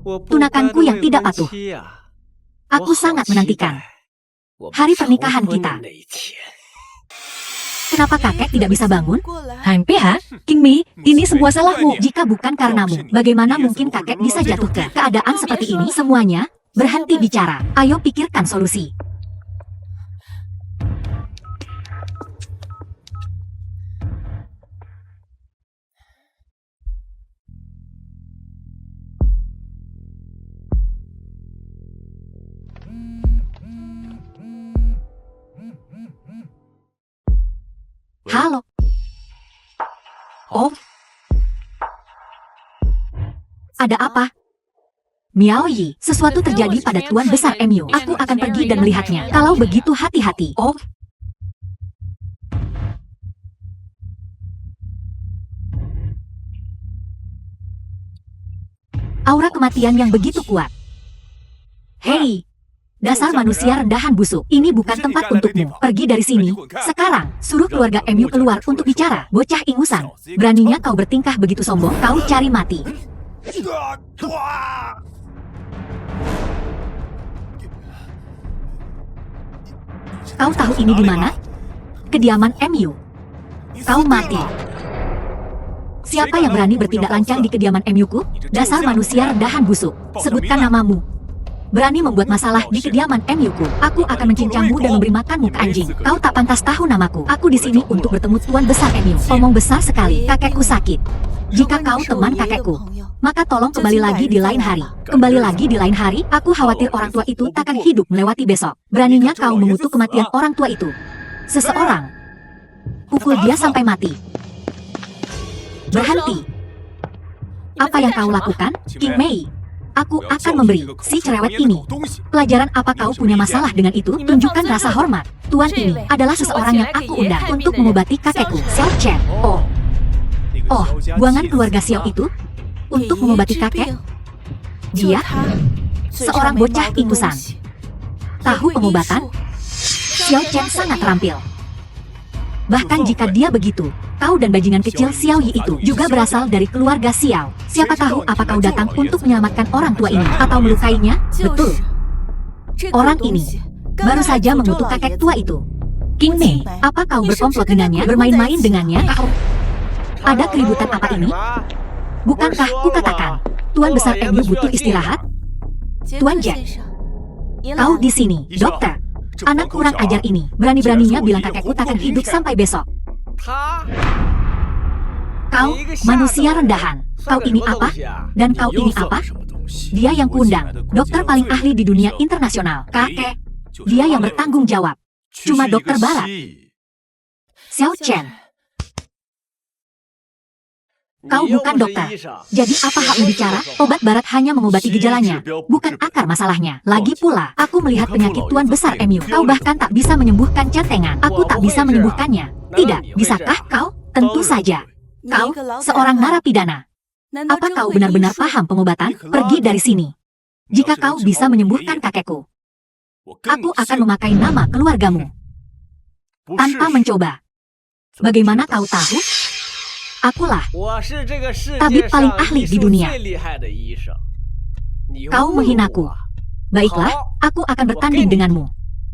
Tunakanku yang tidak patuh. Aku sangat menantikan hari pernikahan kita. Kenapa kakek tidak bisa bangun? HMPH, King Mei, ini semua salahmu. Jika bukan karenamu, bagaimana mungkin kakek bisa jatuh ke keadaan seperti ini? Semuanya, berhenti bicara. Ayo pikirkan solusi. Halo. Oh. Ada apa? Miao Yi, sesuatu terjadi pada Tuan Besar MU. Aku akan pergi dan melihatnya. Kalau begitu hati-hati. Oh. Aura kematian yang begitu kuat. Hei. Dasar manusia rendahan busuk, ini bukan tempat untukmu. Pergi dari sini. Sekarang, suruh keluarga MU keluar untuk bicara. Bocah ingusan, beraninya kau bertingkah begitu sombong, kau cari mati. Kau tahu ini di mana? Kediaman MU. Kau mati. Siapa yang berani bertindak lancang di kediaman MU-ku? Dasar manusia rendahan busuk. Sebutkan namamu. Berani membuat masalah di kediaman MU-ku. Aku akan mencincangmu dan memberi makanmu ke anjing. Kau tak pantas tahu namaku. Aku di sini untuk bertemu Tuan Besar MU. Omong besar sekali. Kakekku sakit. Jika kau teman kakekku, maka tolong kembali lagi di lain hari. Kembali lagi di lain hari. Aku khawatir orang tua itu takkan hidup melewati besok. Beraninya kau mengutuk kematian orang tua itu. Seseorang. Pukul dia sampai mati. Berhenti. Apa yang kau lakukan, King Mei? Aku akan memberi si cerewet ini pelajaran. Apa kau punya masalah dengan itu? Tunjukkan rasa hormat. Tuan ini adalah seseorang yang aku undang untuk mengobati kakekku, Xiao Chen. Oh, buangan keluarga Xiao itu untuk mengobati kakek? Dia seorang bocah ingusan. Tahu pengobatan? Xiao Chen sangat terampil. Bahkan jika dia begitu, kau dan bajingan kecil Xiao Yi itu juga berasal dari keluarga Xiao. Siapa tahu apa kau datang untuk menyelamatkan orang tua ini atau melukainya? Betul. Orang ini baru saja mengutuk kakek tua itu. King Mei, apa kau berkomplot dengannya, bermain-main dengannya? Ada keributan apa ini? Bukankah kukatakan, Tuan Besar MU butuh istirahat? Tuan Jack, kau di sini, dokter. Anak kurang ajar ini, berani-beraninya bilang kakekku takkan hidup sampai besok. Kau, manusia rendahan. Kau ini apa? Dan kau ini apa? Dia yang kuundang, dokter paling ahli di dunia internasional. Kakek, dia yang bertanggung jawab. Cuma dokter barat. Xiao Chen. Kau bukan dokter. Jadi apa hakmu bicara? Obat barat hanya mengobati gejalanya, bukan akar masalahnya. Lagi pula, aku melihat penyakit Tuan Besar MU. Kau bahkan tak bisa menyembuhkan centengan. Aku tak bisa menyembuhkannya. Tidak, bisakah kau? Tentu saja. Kau, seorang narapidana. Apa kau benar-benar paham pengobatan? Pergi dari sini. Jika kau bisa menyembuhkan kakekku, aku akan memakai nama keluargamu. Tanpa mencoba. Bagaimana kau tahu? Akulah tabib paling ahli di dunia. Kau menghinaku. Baiklah, aku akan bertanding denganmu.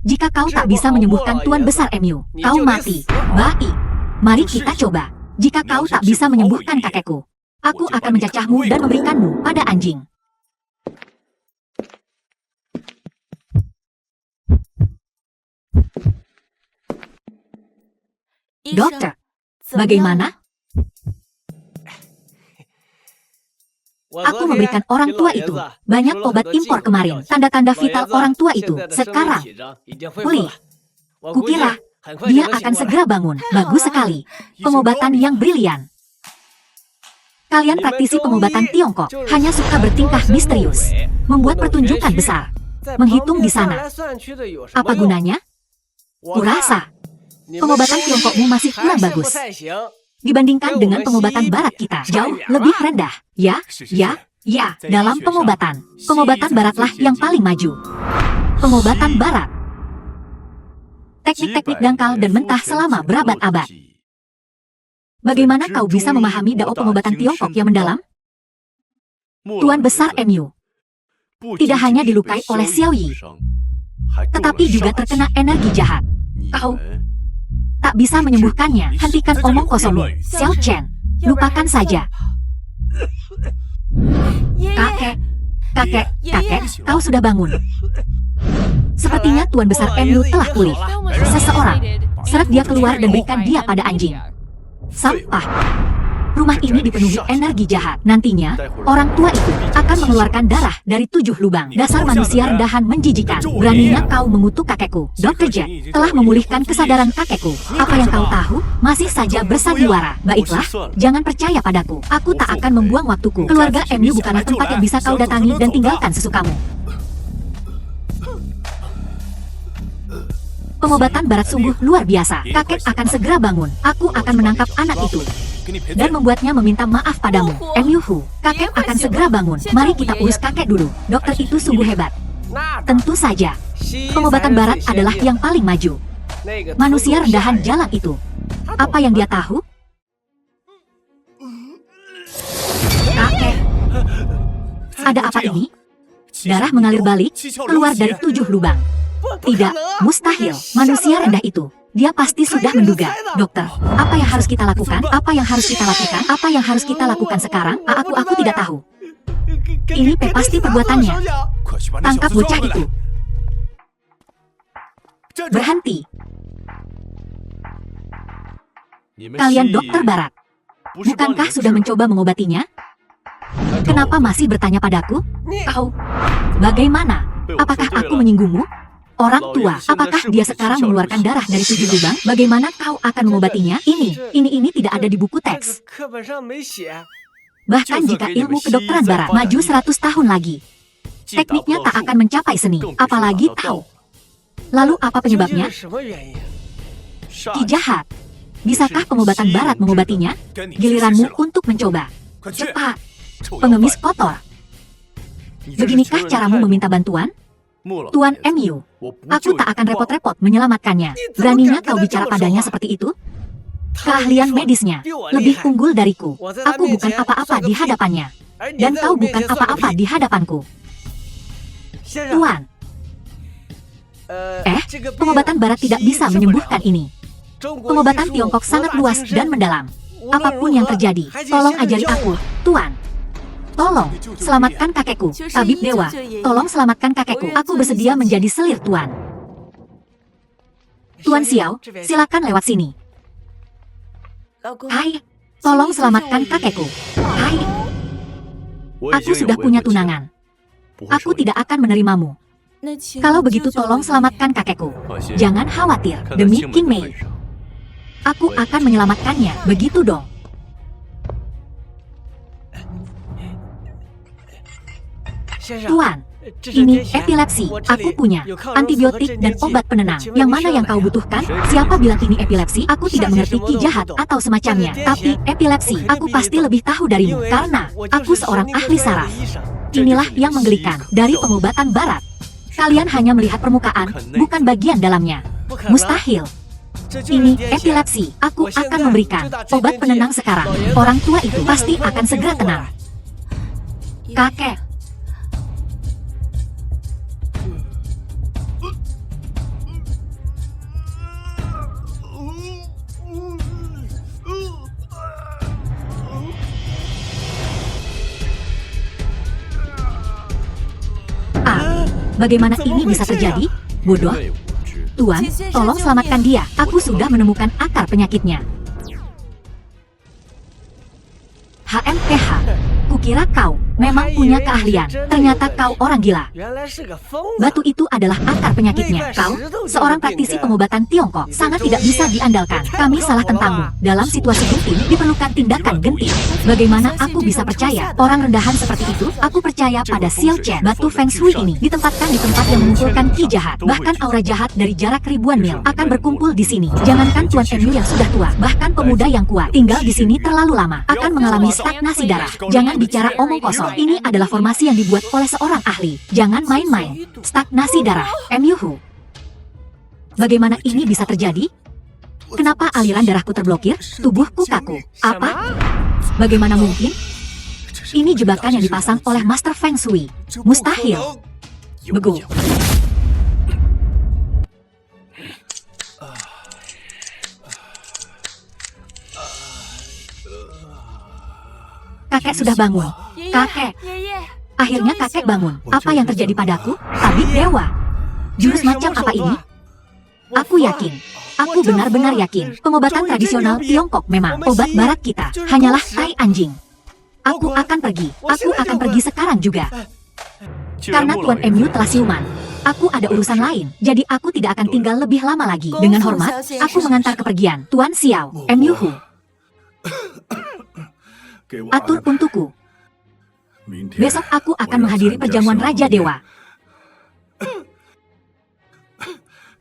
Jika kau tak bisa menyembuhkan Tuan Besar MU, kau mati. Baik, mari kita coba. Jika kau tak bisa menyembuhkan kakekku, aku akan mencacahmu dan memberikanmu pada anjing. Dokter, bagaimana? Aku memberikan orang tua itu banyak obat impor kemarin. Tanda-tanda vital orang tua itu sekarang pulih. Kukira dia akan segera bangun. Bagus sekali. Pengobatan yang brilian. Kalian praktisi pengobatan Tiongkok hanya suka bertingkah misterius, membuat pertunjukan besar, menghitung di sana. Apa gunanya? Kurasa pengobatan Tiongkokmu masih kurang bagus dibandingkan dengan pengobatan barat kita. Jauh lebih rendah. Ya, dalam pengobatan baratlah yang paling maju. Pengobatan barat. Teknik-teknik dangkal dan mentah selama berabad-abad. Bagaimana kau bisa memahami dao pengobatan Tiongkok yang mendalam? Tuan Besar MU tidak hanya dilukai oleh Xiao Yi, tetapi juga terkena energi jahat. Kau tak bisa menyembuhkannya. Hentikan omong kosongmu, Xiao Chen. Lupakan saja. Kakek, kau sudah bangun. Sepertinya Tuan Besar MU telah pulih. Seseorang seret dia keluar dan berikan dia pada anjing. Sampah. Rumah ini dipenuhi energi jahat. Nantinya, orang tua itu akan mengeluarkan darah dari 7 lubang. Dasar manusia rendahan menjijikan. Beraninya kau mengutuk kakekku. Dr. Jet telah memulihkan kesadaran kakekku. Apa yang kau tahu? Masih saja bersandiwara. Baiklah, jangan percaya padaku. Aku tak akan membuang waktuku. Keluarga MU bukanlah tempat yang bisa kau datangi dan tinggalkan sesukamu. Pengobatan barat sungguh luar biasa. Kakek akan segera bangun. Aku akan menangkap anak itu dan membuatnya meminta maaf padamu. MU Hu, kakek akan segera bangun. Mari kita urus kakek dulu. Dokter itu sungguh hebat. Tentu saja, pengobatan barat adalah yang paling maju. Manusia rendahan jalan itu. Apa yang dia tahu? Kakek, ada apa ini? Darah mengalir balik, keluar dari 7 lubang. Tidak, mustahil. Manusia rendah itu. Dia pasti sudah menduga. Dokter, apa yang harus kita lakukan? Apa yang harus kita lakukan? Apa yang harus kita lakukan sekarang? Aku tidak tahu. Ini pasti perbuatannya. Tangkap bocah itu. Berhenti. Kalian dokter barat. Bukankah sudah mencoba mengobatinya? Kenapa masih bertanya padaku? Kau, bagaimana? Apakah aku menyinggungmu? Orang tua, apakah dia sekarang mengeluarkan darah dari 7 lubang? Bagaimana kau akan mengobatinya? Ini tidak ada di buku teks. Bahkan jika ilmu kedokteran barat maju 100 tahun lagi, tekniknya tak akan mencapai seni, apalagi tahu. Lalu apa penyebabnya? Ki jahat. Bisakah pengobatan barat mengobatinya? Giliranmu untuk mencoba. Cepat. Pengemis kotor. Beginikah caramu meminta bantuan? Tuan MU, aku tak akan repot-repot menyelamatkannya. Beraninya kau bicara padanya seperti itu? Keahlian medisnya lebih unggul dariku. Aku bukan apa-apa di hadapannya. Dan kau bukan apa-apa di hadapanku. Tuan. Pengobatan barat tidak bisa menyembuhkan ini. Pengobatan Tiongkok sangat luas dan mendalam. Apapun yang terjadi, tolong ajari aku, Tuan. Tolong, selamatkan kakekku, tabib dewa. Tolong selamatkan kakekku. Aku bersedia menjadi selir Tuan. Tuan Xiao, silakan lewat sini. Hai, tolong selamatkan kakekku. Hai. Aku sudah punya tunangan. Aku tidak akan menerimamu. Kalau begitu tolong selamatkan kakekku. Jangan khawatir, demi King Mei. Aku akan menyelamatkannya, begitu dong. Tuan, ini epilepsi. Aku punya antibiotik dan obat penenang. Yang mana yang kau butuhkan? Siapa bilang ini epilepsi? Aku tidak mengerti ki jahat atau semacamnya. Tapi epilepsi, aku pasti lebih tahu darimu karena aku seorang ahli saraf. Inilah yang menggelikan dari pengobatan barat. Kalian hanya melihat permukaan, bukan bagian dalamnya. Mustahil. Ini epilepsi. Aku akan memberikan obat penenang sekarang. Orang tua itu pasti akan segera tenang. Kakek. Bagaimana ini bisa terjadi? Bodoh. Tuan, tolong selamatkan dia. Aku sudah menemukan akar penyakitnya. HMPH. Kukira kau memang punya keahlian. Ternyata kau orang gila. Batu itu adalah akar penyakitnya. Kau, seorang praktisi pengobatan Tiongkok, sangat tidak bisa diandalkan. Kami salah tentangmu. Dalam situasi genting, diperlukan tindakan genting. Bagaimana aku bisa percaya orang rendahan seperti itu? Aku percaya pada Xiao Chen. Batu Feng Shui ini ditempatkan di tempat yang mengumpulkan ki jahat. Bahkan aura jahat dari jarak ribuan mil akan berkumpul di sini. Jangankan Tuan Enyu yang sudah tua, bahkan pemuda yang kuat tinggal di sini terlalu lama akan mengalami stagnasi darah. Jangan bicara omong kosong. Ini adalah formasi yang dibuat oleh seorang ahli. Jangan main-main. Stagnasi darah. MUH. Bagaimana ini bisa terjadi? Kenapa aliran darahku terblokir? Tubuhku kaku. Apa? Bagaimana mungkin? Ini jebakan yang dipasang oleh Master Feng Shui. Mustahil. Begu. Kakek sudah bangun. Kakek. Akhirnya kakek bangun. Apa yang terjadi padaku? Tabib dewa. Jurus macam apa ini? Aku yakin. Aku benar-benar yakin. Pengobatan tradisional Tiongkok memang obat barat kita. Hanyalah tai anjing. Aku akan pergi. Aku akan pergi sekarang juga. Karena Tuan Enyu telah siuman. Aku ada urusan lain. Jadi aku tidak akan tinggal lebih lama lagi. Dengan hormat, aku mengantar kepergian Tuan Xiao. MUH. Atur untukku. Besok aku akan menghadiri perjamuan Raja Dewa.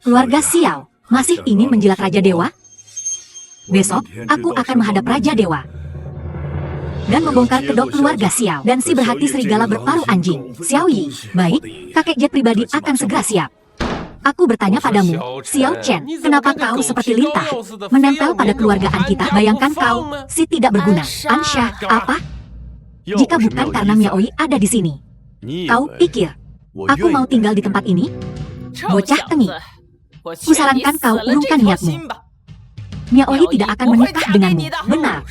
Keluarga Xiao masih ingin menjilat Raja Dewa? Besok aku akan menghadap Raja Dewa dan membongkar kedok keluarga Xiao dan si berhati serigala berparuh anjing. Xiao Yi, baik, kakek jet pribadi akan segera siap. Aku bertanya padamu, Xiao Chen, kenapa kau seperti lintah menempel pada keluargaan kita? Bayangkan kau, si tidak berguna. Ansha, apa? Jika bukan karena Miaoi ada di sini, kau pikir aku mau tinggal di tempat ini? Bocah tengik. Kusarankan kau urungkan niatmu. Miaoi tidak akan menikah denganmu. Benar.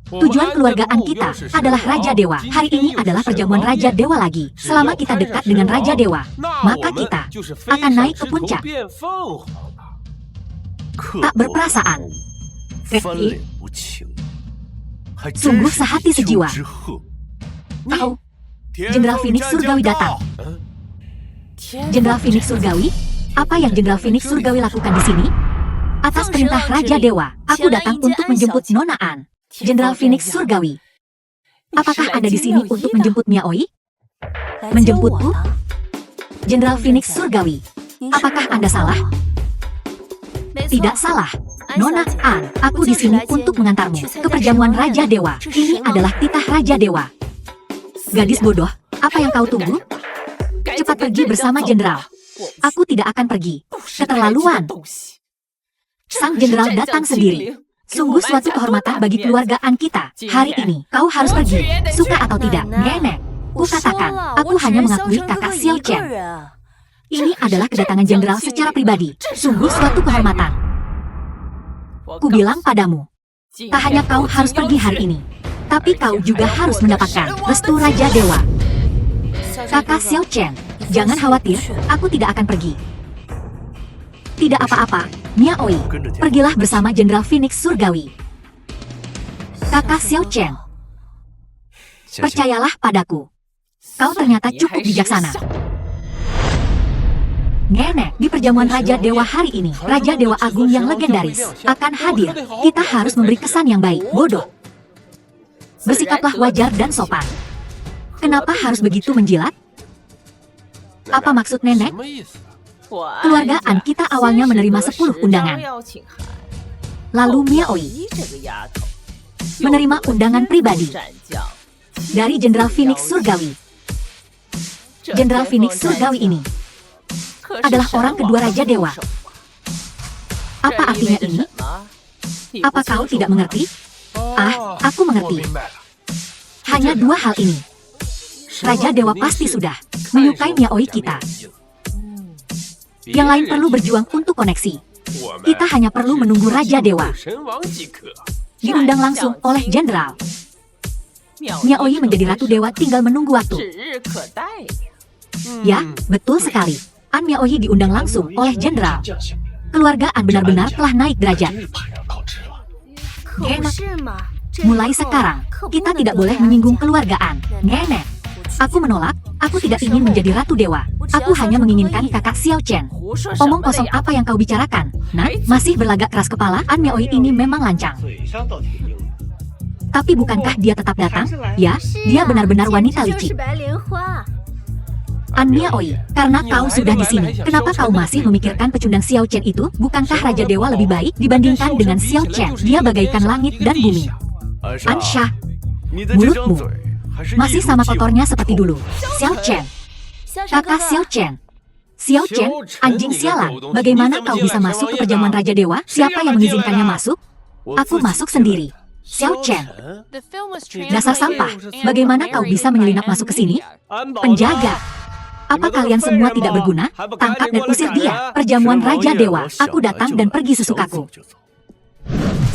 Tujuan keluargaan kita adalah Raja Dewa. Hari ini adalah perjamuan Raja Dewa lagi. Selama kita dekat dengan Raja Dewa, maka kita akan naik ke puncak. Tak berperasaan. Kekki. Sungguh sehati sejiwa. Tahu, Jenderal Phoenix Surgawi datang. Jenderal Phoenix Surgawi? Apa yang Jenderal Phoenix Surgawi lakukan di sini? Atas perintah Raja Dewa, aku datang untuk menjemput Nona An. Jenderal Phoenix Surgawi. Apakah Anda di sini untuk menjemput Miaoi? Menjemputku? Jenderal Phoenix Surgawi. Apakah Anda salah? Tidak salah. Nona An, aku di sini untuk mengantarmu ke perjamuan Raja Dewa. Ini adalah titah Raja Dewa. Gadis bodoh, apa yang kau tunggu? Cepat pergi bersama Jenderal. Aku tidak akan pergi. Keterlaluan. Sang Jenderal datang sendiri. Sungguh suatu kehormatan bagi keluargaan kita. Hari ini, kau harus pergi. Suka atau tidak, nenek. Kukatakan, aku hanya mengakui kakak Xiao Chen. Ini adalah kedatangan Jenderal secara pribadi. Sungguh suatu kehormatan. Kubilang padamu, tak hanya kau harus pergi hari ini, tapi kau juga harus mendapatkan restu Raja Dewa. Kakak Xiao Chen, jangan khawatir, aku tidak akan pergi. Tidak apa-apa, Miaoi, pergilah bersama Jenderal Phoenix Surgawi. Kakak Xiao Chen, percayalah padaku, kau ternyata cukup bijaksana. Nenek, di perjamuan Raja Dewa hari ini, Raja Dewa Agung yang legendaris akan hadir. Kita harus memberi kesan yang baik. Bodoh. Bersikaplah wajar dan sopan. Kenapa harus begitu menjilat? Apa maksud nenek? Keluargaan kita awalnya menerima 10 undangan. Lalu Miaoi menerima undangan pribadi dari Jenderal Phoenix Surgawi. Jenderal Phoenix Surgawi ini adalah orang kedua Raja Dewa. Apa artinya ini? Apa kau tidak mengerti? Aku mengerti. Hanya 2 hal ini. Raja Dewa pasti sudah menyukai Miaoi kita. Yang lain perlu berjuang untuk koneksi. Kita hanya perlu menunggu Raja Dewa diundang langsung oleh Jenderal. Miaoi menjadi Ratu Dewa tinggal menunggu waktu. Ya, betul sekali. An Miaoi diundang langsung oleh Jenderal. Keluargaan benar-benar telah naik derajat. Mulai sekarang, kita tidak boleh menyinggung keluargaan. Nenek, aku menolak. Aku tidak ingin menjadi Ratu Dewa. Aku hanya menginginkan kakak Xiao Chen. Omong kosong apa yang kau bicarakan? Nah, masih berlagak keras kepala. An Miaoi ini memang lancang. Tapi bukankah dia tetap datang? Ya, dia benar-benar wanita licik. An Miaoi, karena kau sudah di sini, kenapa kau masih memikirkan pecundang Xiao Chen itu? Bukankah Raja Dewa lebih baik dibandingkan dengan Xiao Chen? Dia bagaikan langit dan bumi. An Sha, mulutmu masih sama kotornya seperti dulu. Xiao Chen, kakak Xiao Chen. Xiao Chen, anjing sialan. Bagaimana kau bisa masuk ke perjamuan Raja Dewa? Siapa yang mengizinkannya masuk? Aku masuk sendiri. Xiao Chen, dasar sampah. Bagaimana kau bisa menyelinap masuk ke sini? Penjaga. Apa kalian semua tidak berguna? Tangkap dan usir dia. Perjamuan Raja Dewa. Aku datang dan pergi sesukaku.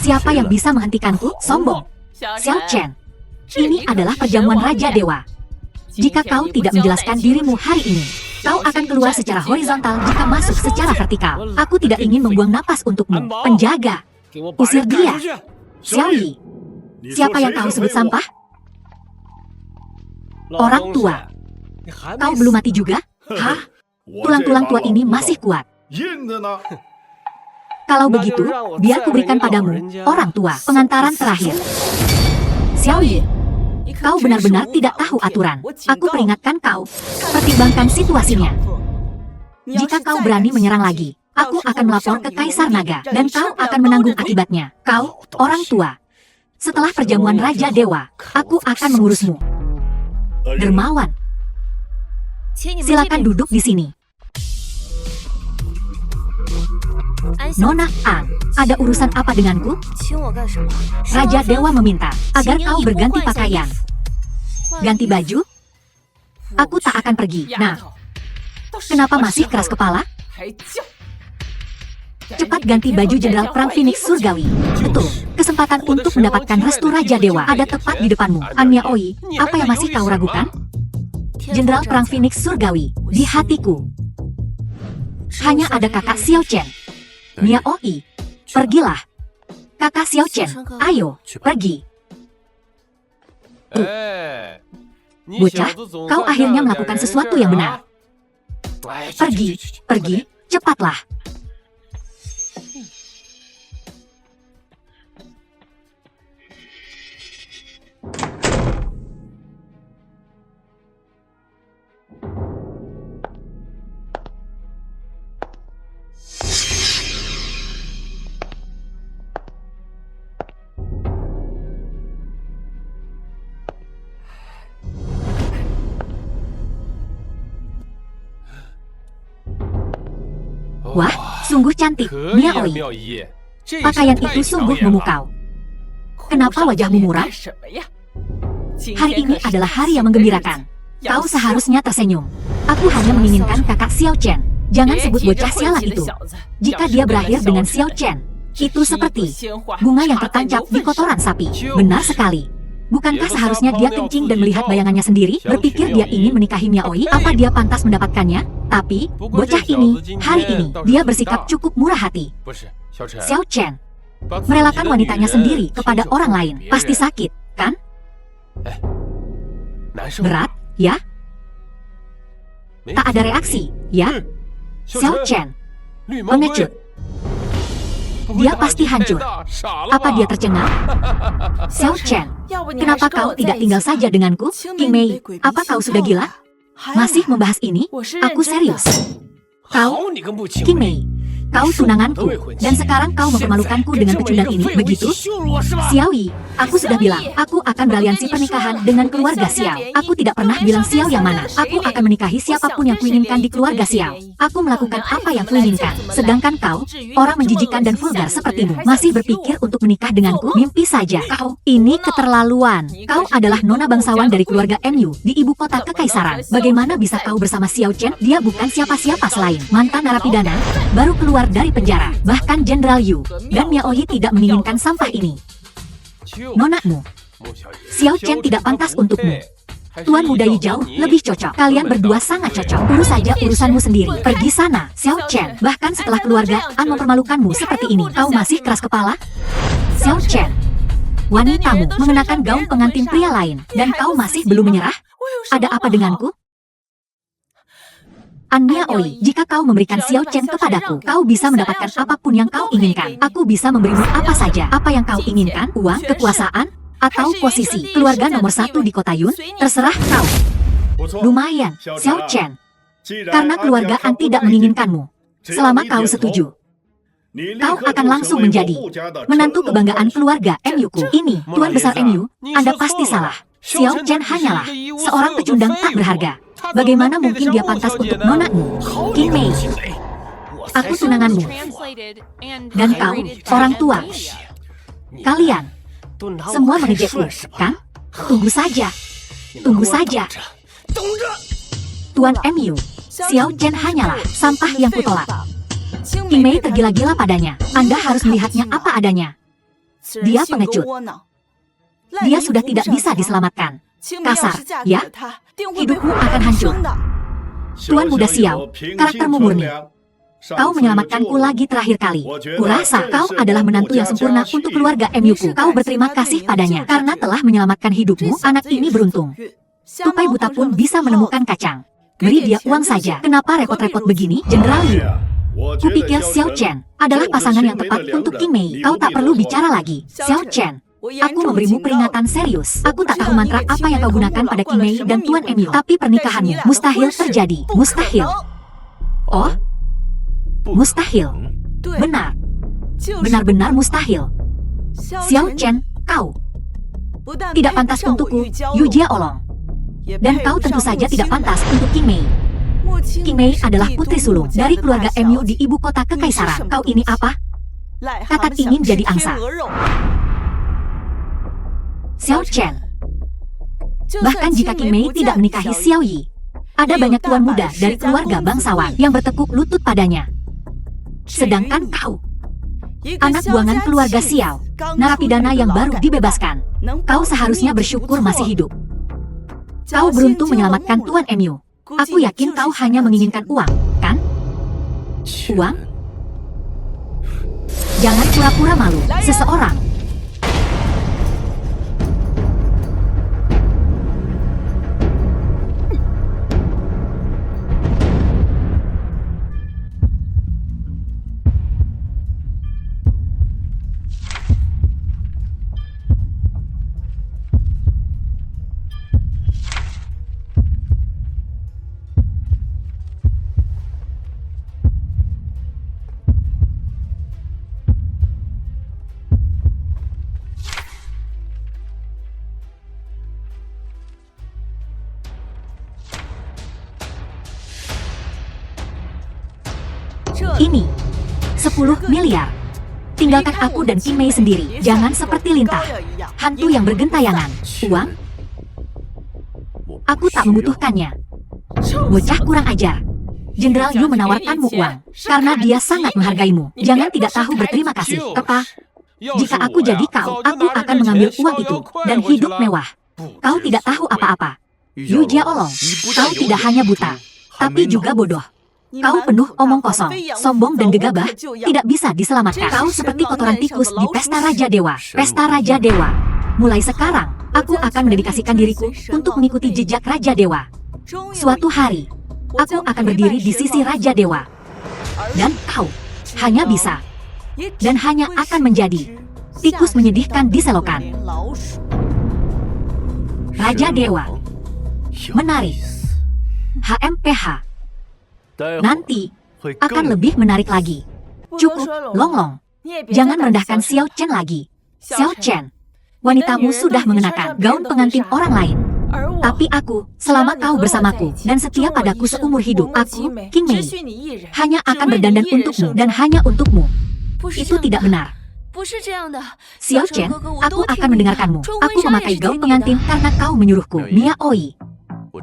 Siapa yang bisa menghentikanku? Sombong. Xiao Chen, ini adalah perjamuan Raja Dewa. Jika kau tidak menjelaskan dirimu hari ini, kau akan keluar secara horizontal jika masuk secara vertikal. Aku tidak ingin membuang napas untukmu. Penjaga, usir dia. Xiao Yi, siapa yang kau sebut sampah? Orang tua. Kau belum mati juga? Hah? Tulang-tulang tua ini masih kuat. Kalau begitu, biar kuberikan padamu, orang tua, pengantaran terakhir. Xiao Yi, kau benar-benar tidak tahu aturan. Aku peringatkan kau, pertimbangkan situasinya. Jika kau berani menyerang lagi, aku akan melapor ke Kaisar Naga, dan kau akan menanggung akibatnya. Kau, orang tua. Setelah perjamuan Raja Dewa, aku akan mengurusmu. Dermawan. Silakan duduk di sini. Nona An, ada urusan apa denganku? Raja Dewa meminta agar kau berganti pakaian. Ganti baju? Aku tak akan pergi. Nah, kenapa masih keras kepala? Cepat ganti baju Jenderal Perang Phoenix Surgawi. Betul, kesempatan untuk mendapatkan restu Raja Dewa ada tepat di depanmu. An Miaoi, apa yang masih kau ragukan? Jenderal Perang Phoenix Surgawi, di hatiku hanya ada kakak Xiao Chen. Miaoi, pergilah. Kakak Xiao Chen, ayo, pergi. Bocah, kau akhirnya melakukan sesuatu yang benar. Pergi, pergi, cepatlah. Wah, sungguh cantik, Miaoi. Pakaian itu sungguh memukau. Kenapa wajahmu muram? Hari ini adalah hari yang menggembirakan. Kau seharusnya tersenyum. Aku hanya menginginkan kakak Xiao Chen. Jangan sebut bocah sialan itu. Jika dia berakhir dengan Xiao Chen, itu seperti bunga yang tertancap di kotoran sapi. Benar sekali. Bukankah seharusnya dia kencing dan melihat bayangannya sendiri? Berpikir dia ingin menikahi Miaoi? Apa dia pantas mendapatkannya? Tapi, bocah ini, hari ini, dia bersikap cukup murah hati. Xiao Chen merelakan wanitanya sendiri kepada orang lain. Pasti sakit, kan? Berat, ya? Tak ada reaksi, ya? Xiao Chen pengecut. dia pasti hancur. Apa dia tercengang? Xiao Chen, kenapa kau tidak tinggal saja denganku? King Mei, apa kau sudah gila? Masih membahas ini? Aku serius. Kau, King Mei, kau tunanganku, dan sekarang kau mempermalukanku dengan pecundang ini, begitu? Xiao Yi, aku sudah bilang, aku akan beraliansi pernikahan dengan keluarga Xiao. Aku tidak pernah bilang Xiao yang mana. Aku akan menikahi siapapun yang kuinginkan di keluarga Xiao. Aku melakukan apa yang kuinginkan. Sedangkan kau, orang menjijikan dan vulgar sepertimu, masih berpikir untuk menikah denganku? Mimpi saja. Kau, ini keterlaluan. Kau adalah nona bangsawan dari keluarga MU di ibu kota kekaisaran. Bagaimana bisa kau bersama Xiao Chen? Dia bukan siapa-siapa selain mantan narapidana, baru keluar dari penjara. Bahkan Jenderal Yu dan Miao Yi tidak menginginkan sampah ini. Nonamu, Xiao Chen tidak pantas untukmu. Tuan muda Yi jauh lebih cocok. Kalian berdua sangat cocok. Urus saja urusanmu sendiri. Pergi sana, Xiao Chen. Bahkan setelah keluarga An mempermalukanmu seperti ini, kau masih keras kepala? Xiao Chen, wanitamu mengenakan gaun pengantin pria lain, dan kau masih belum menyerah? Ada apa denganku? An Miaoi, jika kau memberikan Xiao Chen kepadaku, kau bisa mendapatkan apapun yang kau inginkan. Aku bisa memberimu apa saja. Apa yang kau inginkan? Uang, kekuasaan, atau posisi keluarga nomor 1 di kota Yun? Terserah kau. Lumayan, Xiao Chen. Karena keluarga An tidak menginginkanmu. Selama kau setuju, kau akan langsung menjadi menantu kebanggaan keluarga MU-ku. Ini, Tuan Besar MU, Anda pasti salah. Xiao Chen hanyalah seorang pecundang tak berharga. Bagaimana mungkin dia pantas untuk nonamu? King Mei, aku tunanganmu. Dan kau, orang tua. Kalian semua mengejekku, kan? Tunggu saja. Tunggu saja. Tuan MU, Xiao Chen hanyalah sampah yang kutolak. King Mei tergila-gila padanya. Anda harus melihatnya apa adanya. Dia pengecut. Dia sudah tidak bisa diselamatkan. Kasar, ya? Hidupmu akan hancur. Tuan muda Xiao, karaktermu murni. Kau menyelamatkanku lagi terakhir kali. Kurasa kau adalah menantu yang sempurna untuk keluarga MU-ku. Kau berterima kasih padanya karena telah menyelamatkan hidupmu. Anak ini beruntung. Tupai buta pun bisa menemukan kacang. Beri dia uang saja. Kenapa repot-repot begini, Jenderal Yu? Kupikir Xiao Chen adalah pasangan yang tepat untuk King Mei. Kau tak perlu bicara lagi. Xiao Chen, aku memberimu peringatan serius. Aku tak tahu mantra apa yang kau gunakan pada King Mei dan Tuan MU. Tapi pernikahanmu mustahil terjadi. Mustahil. Oh? Mustahil. Benar. Benar-benar mustahil. Xiao Chen, kau tidak pantas untukku, Yu Jia Olong. Dan kau tentu saja tidak pantas untuk King Mei. King Mei adalah putri sulung dari keluarga MU di ibu kota kekaisaran. Kau ini apa? Kakak ingin jadi angsa. Xiao Chen. Bahkan jika King Mei tidak menikahi Xiao Yi, ada banyak tuan muda dari keluarga bangsawan yang bertekuk lutut padanya. Sedangkan kau, anak buangan keluarga Xiao, narapidana yang baru dibebaskan, kau seharusnya bersyukur masih hidup. Kau beruntung menyelamatkan Tuan MU. Aku yakin kau hanya menginginkan uang, kan? Uang? Jangan pura-pura malu, seseorang. Ini 10 miliar. Tinggalkan aku dan King Mei sendiri. Jangan seperti lintah, hantu yang bergentayangan. Uang? Aku tak membutuhkannya. Bocah kurang ajar. Jenderal Yu menawarkanmu uang karena dia sangat menghargaimu. Jangan tidak tahu berterima kasih. Apa? Jika aku jadi kau, aku akan mengambil uang itu dan hidup mewah. Kau tidak tahu apa-apa. Yu Jia Olong, kau tidak hanya buta, tapi juga bodoh. Kau penuh omong kosong, sombong dan gegabah, tidak bisa diselamatkan. Kau seperti kotoran tikus di pesta Raja Dewa. Pesta Raja Dewa. Mulai sekarang, aku akan mendedikasikan diriku untuk mengikuti jejak Raja Dewa. Suatu hari, aku akan berdiri di sisi Raja Dewa. Dan kau hanya bisa dan hanya akan menjadi tikus menyedihkan di selokan. Raja Dewa menarik. HMPH. Nanti akan lebih menarik lagi. Cukup, Longlong. Jangan merendahkan Xiao Chen lagi. Xiao Chen, wanitamu sudah mengenakan gaun pengantin orang lain. Tapi aku, selama kau bersamaku dan setia padaku seumur hidup, aku, King Mei, hanya akan berdandan untukmu dan hanya untukmu. Itu tidak benar. Xiao Chen, aku akan mendengarkanmu. Aku memakai gaun pengantin karena kau menyuruhku. Miaoi.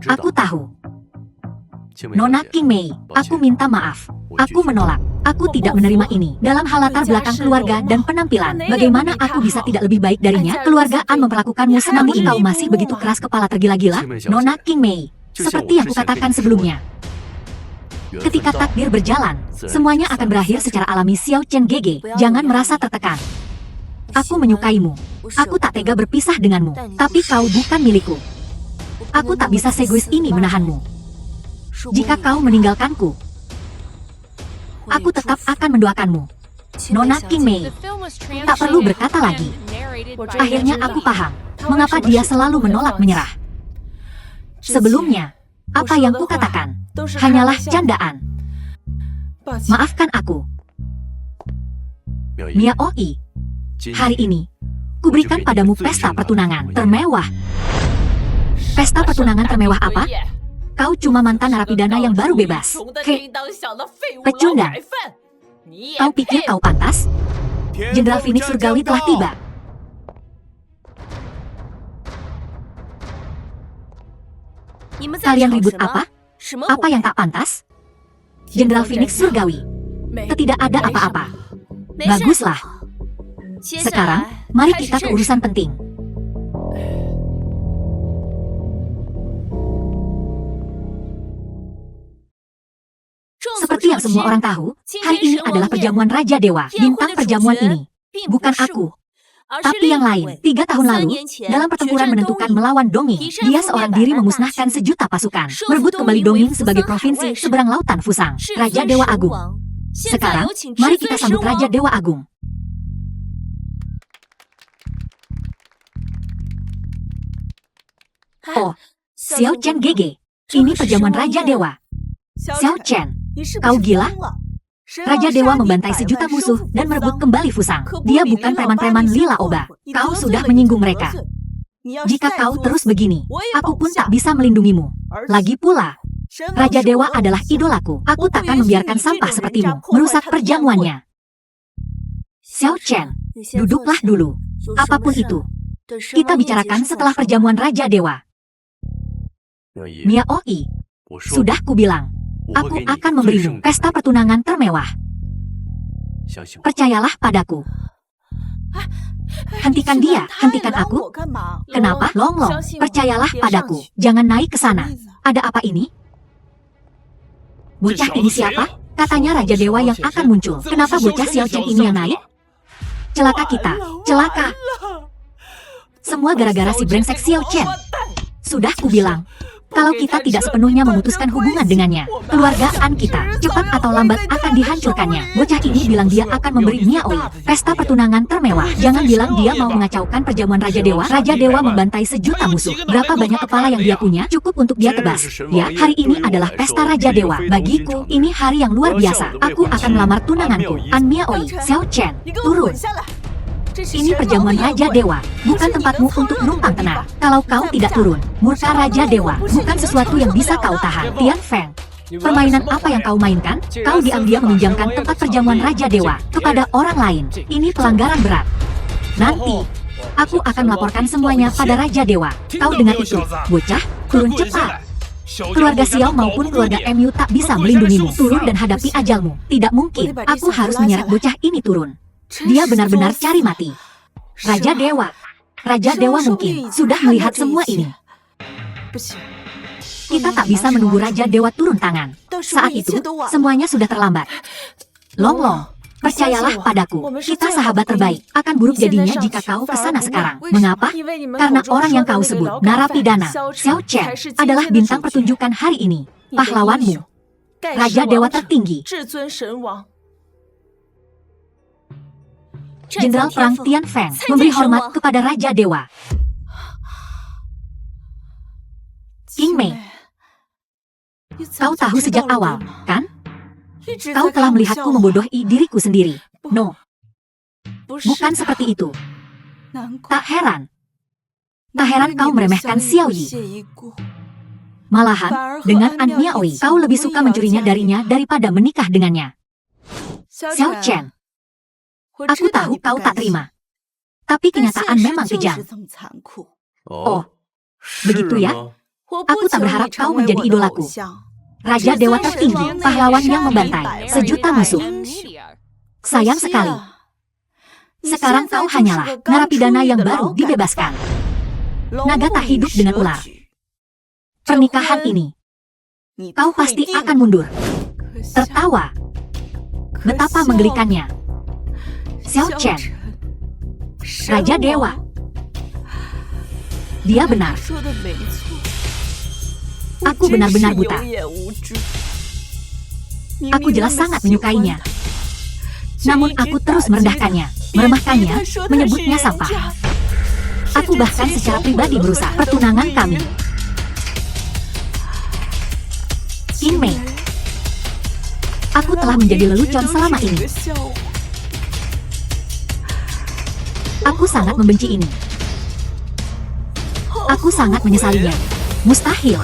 Aku tahu. Nona King Mei, aku minta maaf. Aku menolak. Aku tidak menerima ini. Dalam hal latar belakang keluarga dan penampilan, bagaimana aku bisa tidak lebih baik darinya? Keluargaan memperlakukanmu namun kau masih begitu keras kepala tergila-gila. Nona King Mei, seperti yang kukatakan sebelumnya. Ketika takdir berjalan, semuanya akan berakhir secara alami. Xiao Chen GG, jangan merasa tertekan. Aku menyukaimu. Aku tak tega berpisah denganmu. Tapi kau bukan milikku. Aku tak bisa seegois ini menahanmu. Jika kau meninggalkanku, aku tetap akan mendoakanmu. Nona King Mei, tak perlu berkata lagi. Akhirnya aku paham, mengapa dia selalu menolak menyerah. Sebelumnya, apa yang kukatakan hanyalah candaan. Maafkan aku. Miaoi, hari ini, kuberikan padamu pesta pertunangan termewah. Pesta pertunangan termewah apa? Kau cuma mantan narapidana yang baru bebas. Pecundang. Kau pikir kau pantas? Jenderal Phoenix Surgawi telah tiba. Kalian ribut apa? Apa yang tak pantas? Jenderal Phoenix Surgawi. Tidak ada apa-apa. Baguslah. Sekarang, mari kita ke urusan penting. Seperti yang semua orang tahu, hari ini adalah perjamuan Raja Dewa. Bintang perjamuan ini bukan aku, tapi yang lain. 3 tahun lalu, dalam pertempuran menentukan melawan Donging, dia seorang diri memusnahkan sejuta pasukan, merebut kembali Donging sebagai provinsi seberang lautan Fusang, Raja Dewa Agung. Sekarang, mari kita sambut Raja Dewa Agung. Oh, Xiao Chen GG, ini perjamuan Raja Dewa. Xiao Chen, kau gila? Raja Dewa membantai sejuta musuh dan merebut kembali Fusang. Dia bukan preman-preman lila oba. Kau sudah menyinggung mereka. Jika kau terus begini, aku pun tak bisa melindungimu. Lagi pula, Raja Dewa adalah idolaku. Aku takkan membiarkan sampah sepertimu merusak perjamuannya. Xiao Chen, duduklah dulu. Apapun itu, kita bicarakan setelah perjamuan Raja Dewa. Miaoi, sudah kubilang. Aku akan memberimu pesta pertunangan termewah. Percayalah padaku. Hentikan dia, hentikan aku. Kenapa, Longlong? Percayalah padaku. Jangan naik ke sana. Ada apa ini? Bocah ini siapa? Katanya Raja Dewa yang akan muncul. Kenapa bocah Xiao Chen ini yang naik? Celaka kita, celaka. Semua gara-gara si brengsek Xiao Chen. Sudah kubilang. Kalau kita tidak sepenuhnya memutuskan hubungan dengannya, keluargaan kita, cepat atau lambat akan dihancurkannya. Bocah ini bilang dia akan memberi Miaoi pesta pertunangan termewah. Jangan bilang dia mau mengacaukan perjamuan Raja Dewa. Raja Dewa membantai sejuta musuh. Berapa banyak kepala yang dia punya, cukup untuk dia tebas. Ya, hari ini adalah pesta Raja Dewa. Bagiku, ini hari yang luar biasa. Aku akan melamar tunanganku, An Miaoi. Xiao Chen, turun. Ini perjamuan Raja Dewa, bukan tempatmu untuk numpang tenang. Kalau kau tidak turun, murka Raja Dewa bukan sesuatu yang bisa kau tahan. Tian Feng, permainan apa yang kau mainkan? Kau diam-diam meminjamkan tempat perjamuan Raja Dewa kepada orang lain. Ini pelanggaran berat. Nanti, aku akan melaporkan semuanya pada Raja Dewa. Kau dengar itu, bocah? Turun cepat. Keluarga Xiao maupun keluarga MU tak bisa melindungimu. Turun dan hadapi ajalmu. Tidak mungkin, aku harus menyeret bocah ini turun. Dia benar-benar cari mati. Raja Dewa mungkin sudah melihat semua ini. Kita tak bisa menunggu Raja Dewa turun tangan. Saat itu, semuanya sudah terlambat. Longlong, percayalah padaku, kita sahabat terbaik. Akan buruk jadinya jika kau ke sana sekarang. Mengapa? Karena orang yang kau sebut, narapidana, Xiao Chen, adalah bintang pertunjukan hari ini. Pahlawanmu, Raja Dewa tertinggi. Jenderal Perang Tian Feng memberi hormat kepada Raja Dewa. King Mei, kau tahu sejak awal, kan? Kau telah melihatku membodohi diriku sendiri. No, bukan seperti itu. Tak heran. Tak heran kau meremehkan Xiao Yi. Malahan, dengan An Miaoi, kau lebih suka mencurinya darinya daripada menikah dengannya. Xiao Chen, aku tahu kau tak terima. Tapi kenyataan memang kejam. Oh, begitu ya? Aku tak berharap kau menjadi idolaku. Raja Dewa tertinggi, pahlawan yang membantai 1.000.000 musuh. Sayang sekali. Sekarang kau hanyalah narapidana yang baru dibebaskan. Naga tak hidup dengan ular. Pernikahan ini, kau pasti akan mundur. Tertawa. Betapa menggelikannya. Xiao Chen, Raja Dewa. Dia benar. Aku benar-benar buta. Aku jelas sangat menyukainya. Namun aku terus merendahkannya, meremehkannya, menyebutnya sampah. Aku bahkan secara pribadi merusak pertunangan kami. King Mei, aku telah menjadi lelucon selama ini. Aku sangat membenci ini. Aku sangat menyesalinya. Mustahil.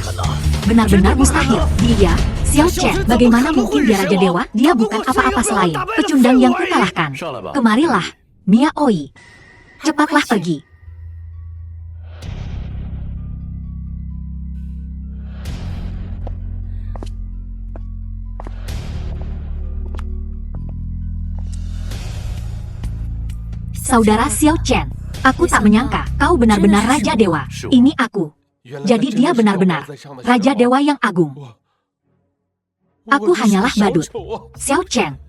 Benar-benar mustahil. Dia, Xiao Chen, bagaimana mungkin dia Raja Dewa? Dia bukan apa-apa selain pecundang yang kukalahkan. Kemarilah, Miaoi. Cepatlah pergi. Saudara Xiao Chen, aku tak menyangka kau benar-benar Raja Dewa. Ini aku. Jadi dia benar-benar Raja Dewa yang agung. Aku hanyalah badut. Xiao Chen.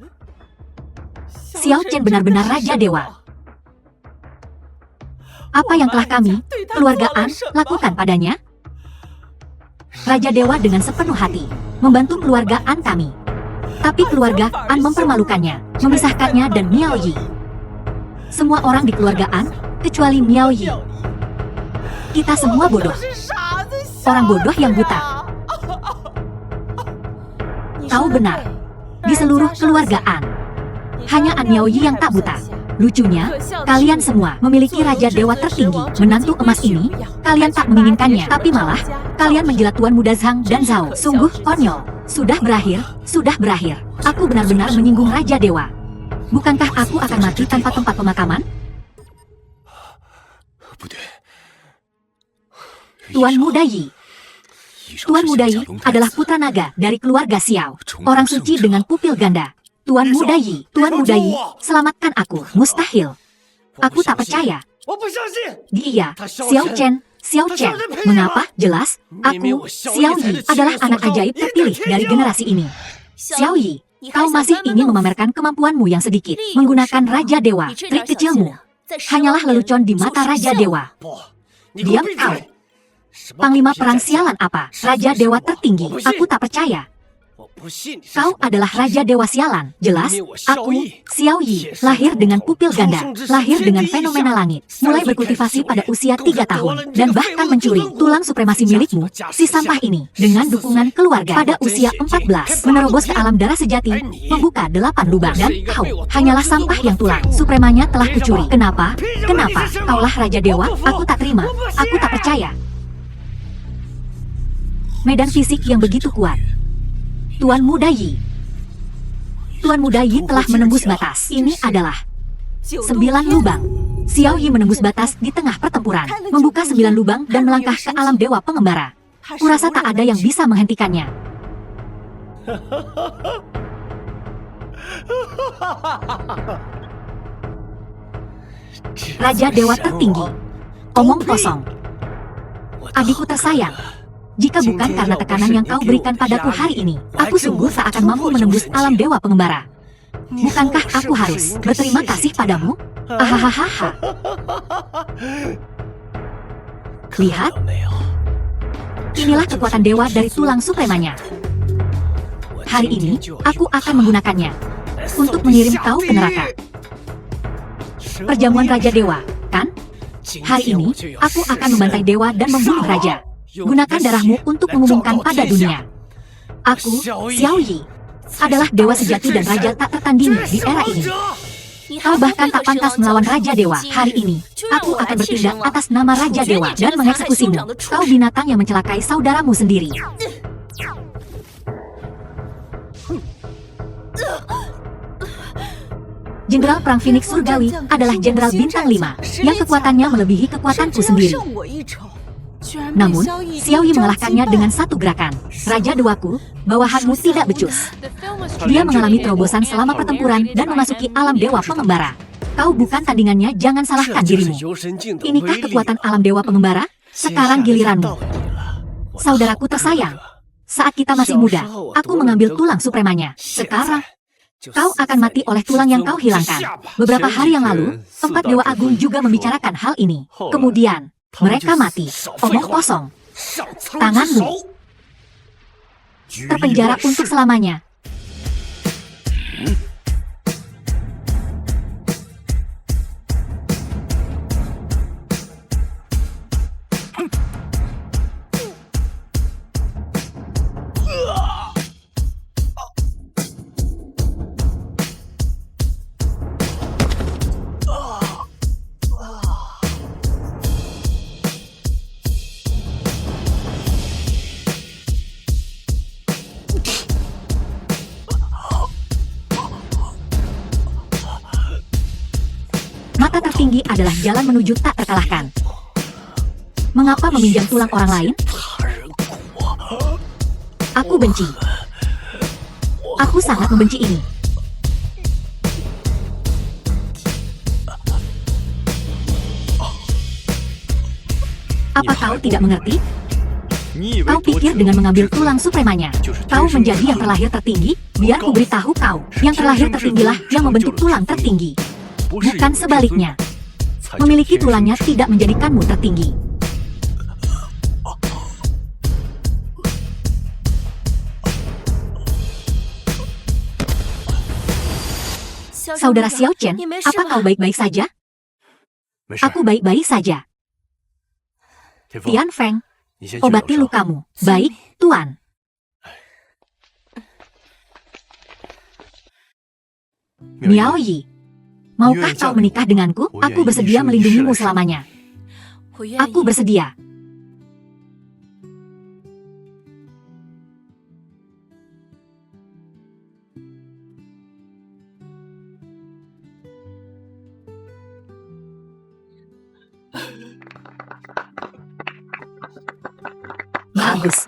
Xiao Chen benar-benar Raja Dewa. Apa yang telah kami, keluarga An, lakukan padanya? Raja Dewa dengan sepenuh hati membantu keluarga An kami. Tapi keluarga An mempermalukannya, memisahkannya dan Miao Yi. Semua orang di keluarga An, kecuali Miao Yi. Kita semua bodoh. Orang bodoh yang buta. Kau benar. Di seluruh keluarga An, hanya An Miao Yi yang tak buta. Lucunya, kalian semua memiliki Raja Dewa tertinggi. Menantu emas ini, kalian tak menginginkannya. Tapi malah, kalian menjilat Tuan Muda Zhang dan Zhao. Sungguh konyol. Sudah berakhir, sudah berakhir. Aku benar-benar menyinggung Raja Dewa. Bukankah aku akan mati tanpa tempat pemakaman? Tuan Muda Yi. Tuan Muda Yi adalah putra naga dari keluarga Xiao. Orang suci dengan pupil ganda. Tuan Muda Yi, Tuan Muda Yi, selamatkan aku. Mustahil. Aku tak percaya. Dia, Xiao Chen. Xiao Chen, mengapa? Jelas, aku, Xiao Yi, adalah anak ajaib terpilih dari generasi ini. Xiao Yi, kau masih ingin memamerkan kemampuanmu yang sedikit, menggunakan Raja Dewa. Trik kecilmu hanyalah lelucon di mata Raja Dewa. Diam kau. Panglima perang sialan apa? Raja Dewa tertinggi. Aku tak percaya. Kau adalah Raja Dewa sialan. Jelas, aku, Xiao Yi, lahir dengan pupil ganda, lahir dengan fenomena langit, mulai berkultivasi pada usia 3 tahun, dan bahkan mencuri tulang supremasi milikmu, si sampah ini, dengan dukungan keluarga. Pada usia 14, menerobos ke alam darah sejati, membuka 8 lubang, dan kau hanyalah sampah yang tulang supremanya telah kucuri. Kenapa? Kenapa? Kaulah Raja Dewa? Aku tak terima. Aku tak percaya. Medan fisik yang begitu kuat. Tuan Muda Yi. Tuan Muda Yi telah menembus batas. Ini adalah 9 lubang. Xiao Yi menembus batas di tengah pertempuran, membuka 9 lubang dan melangkah ke alam dewa pengembara. Kurasa tak ada yang bisa menghentikannya. Raja Dewa tertinggi. Omong kosong. Adikku tersayang. Jika bukan karena tekanan yang kau berikan padaku hari ini, aku sungguh tak akan mampu menembus alam dewa pengembara. Bukankah aku harus berterima kasih padamu? Ahahaha. Lihat. Inilah kekuatan dewa dari tulang supremanya. Hari ini, aku akan menggunakannya untuk mengirim kau ke neraka. Perjamuan Raja Dewa, kan? Hari ini, aku akan membantai dewa dan membunuh raja. Gunakan darahmu untuk mengumumkan pada dunia. Aku, Xiao Yi, adalah dewa sejati dan raja tak tertandingi di era ini. Kau bahkan tak pantas melawan Raja Dewa. Hari ini, aku akan bertindak atas nama Raja Dewa dan mengeksekusimu. Kau binatang yang mencelakai saudaramu sendiri. Jenderal Perang Phoenix Surgawi adalah Jenderal Bintang 5 yang kekuatannya melebihi kekuatanku sendiri. Namun, Xiao Yi mengalahkannya dengan satu gerakan. Raja Dewaku, bawahanmu tidak becus. Dia mengalami terobosan selama pertempuran dan memasuki alam dewa pengembara. Kau bukan tandingannya, jangan salahkan dirimu. Inikah kekuatan alam dewa pengembara? Sekarang giliranmu. Saudaraku tersayang, saat kita masih muda, aku mengambil tulang supremanya. Sekarang, kau akan mati oleh tulang yang kau hilangkan. Beberapa hari yang lalu, 4 Dewa Agung juga membicarakan hal ini. Kemudian, mereka mati. Omong kosong. Tanganmu terpenjara untuk selamanya. Mata tertinggi adalah jalan menuju tak terkalahkan. Mengapa meminjam tulang orang lain? Aku benci. Aku sangat membenci ini. Apa kau tidak mengerti? Kau pikir dengan mengambil tulang supremanya, kau menjadi yang terlahir tertinggi? Biar ku beritahu kau, yang terlahir tertinggilah yang membentuk tulang tertinggi. Bukan sebaliknya. Memiliki tulangnya tidak menjadikanmu tertinggi. Saudara Xiao Chen, apa kau baik-baik saja? Aku baik-baik saja. Tian Feng, obati lukamu. Baik, Tuan. Miao Yi, maukah kau menikah denganku? Aku bersedia melindungimu selamanya. Aku bersedia. Bagus.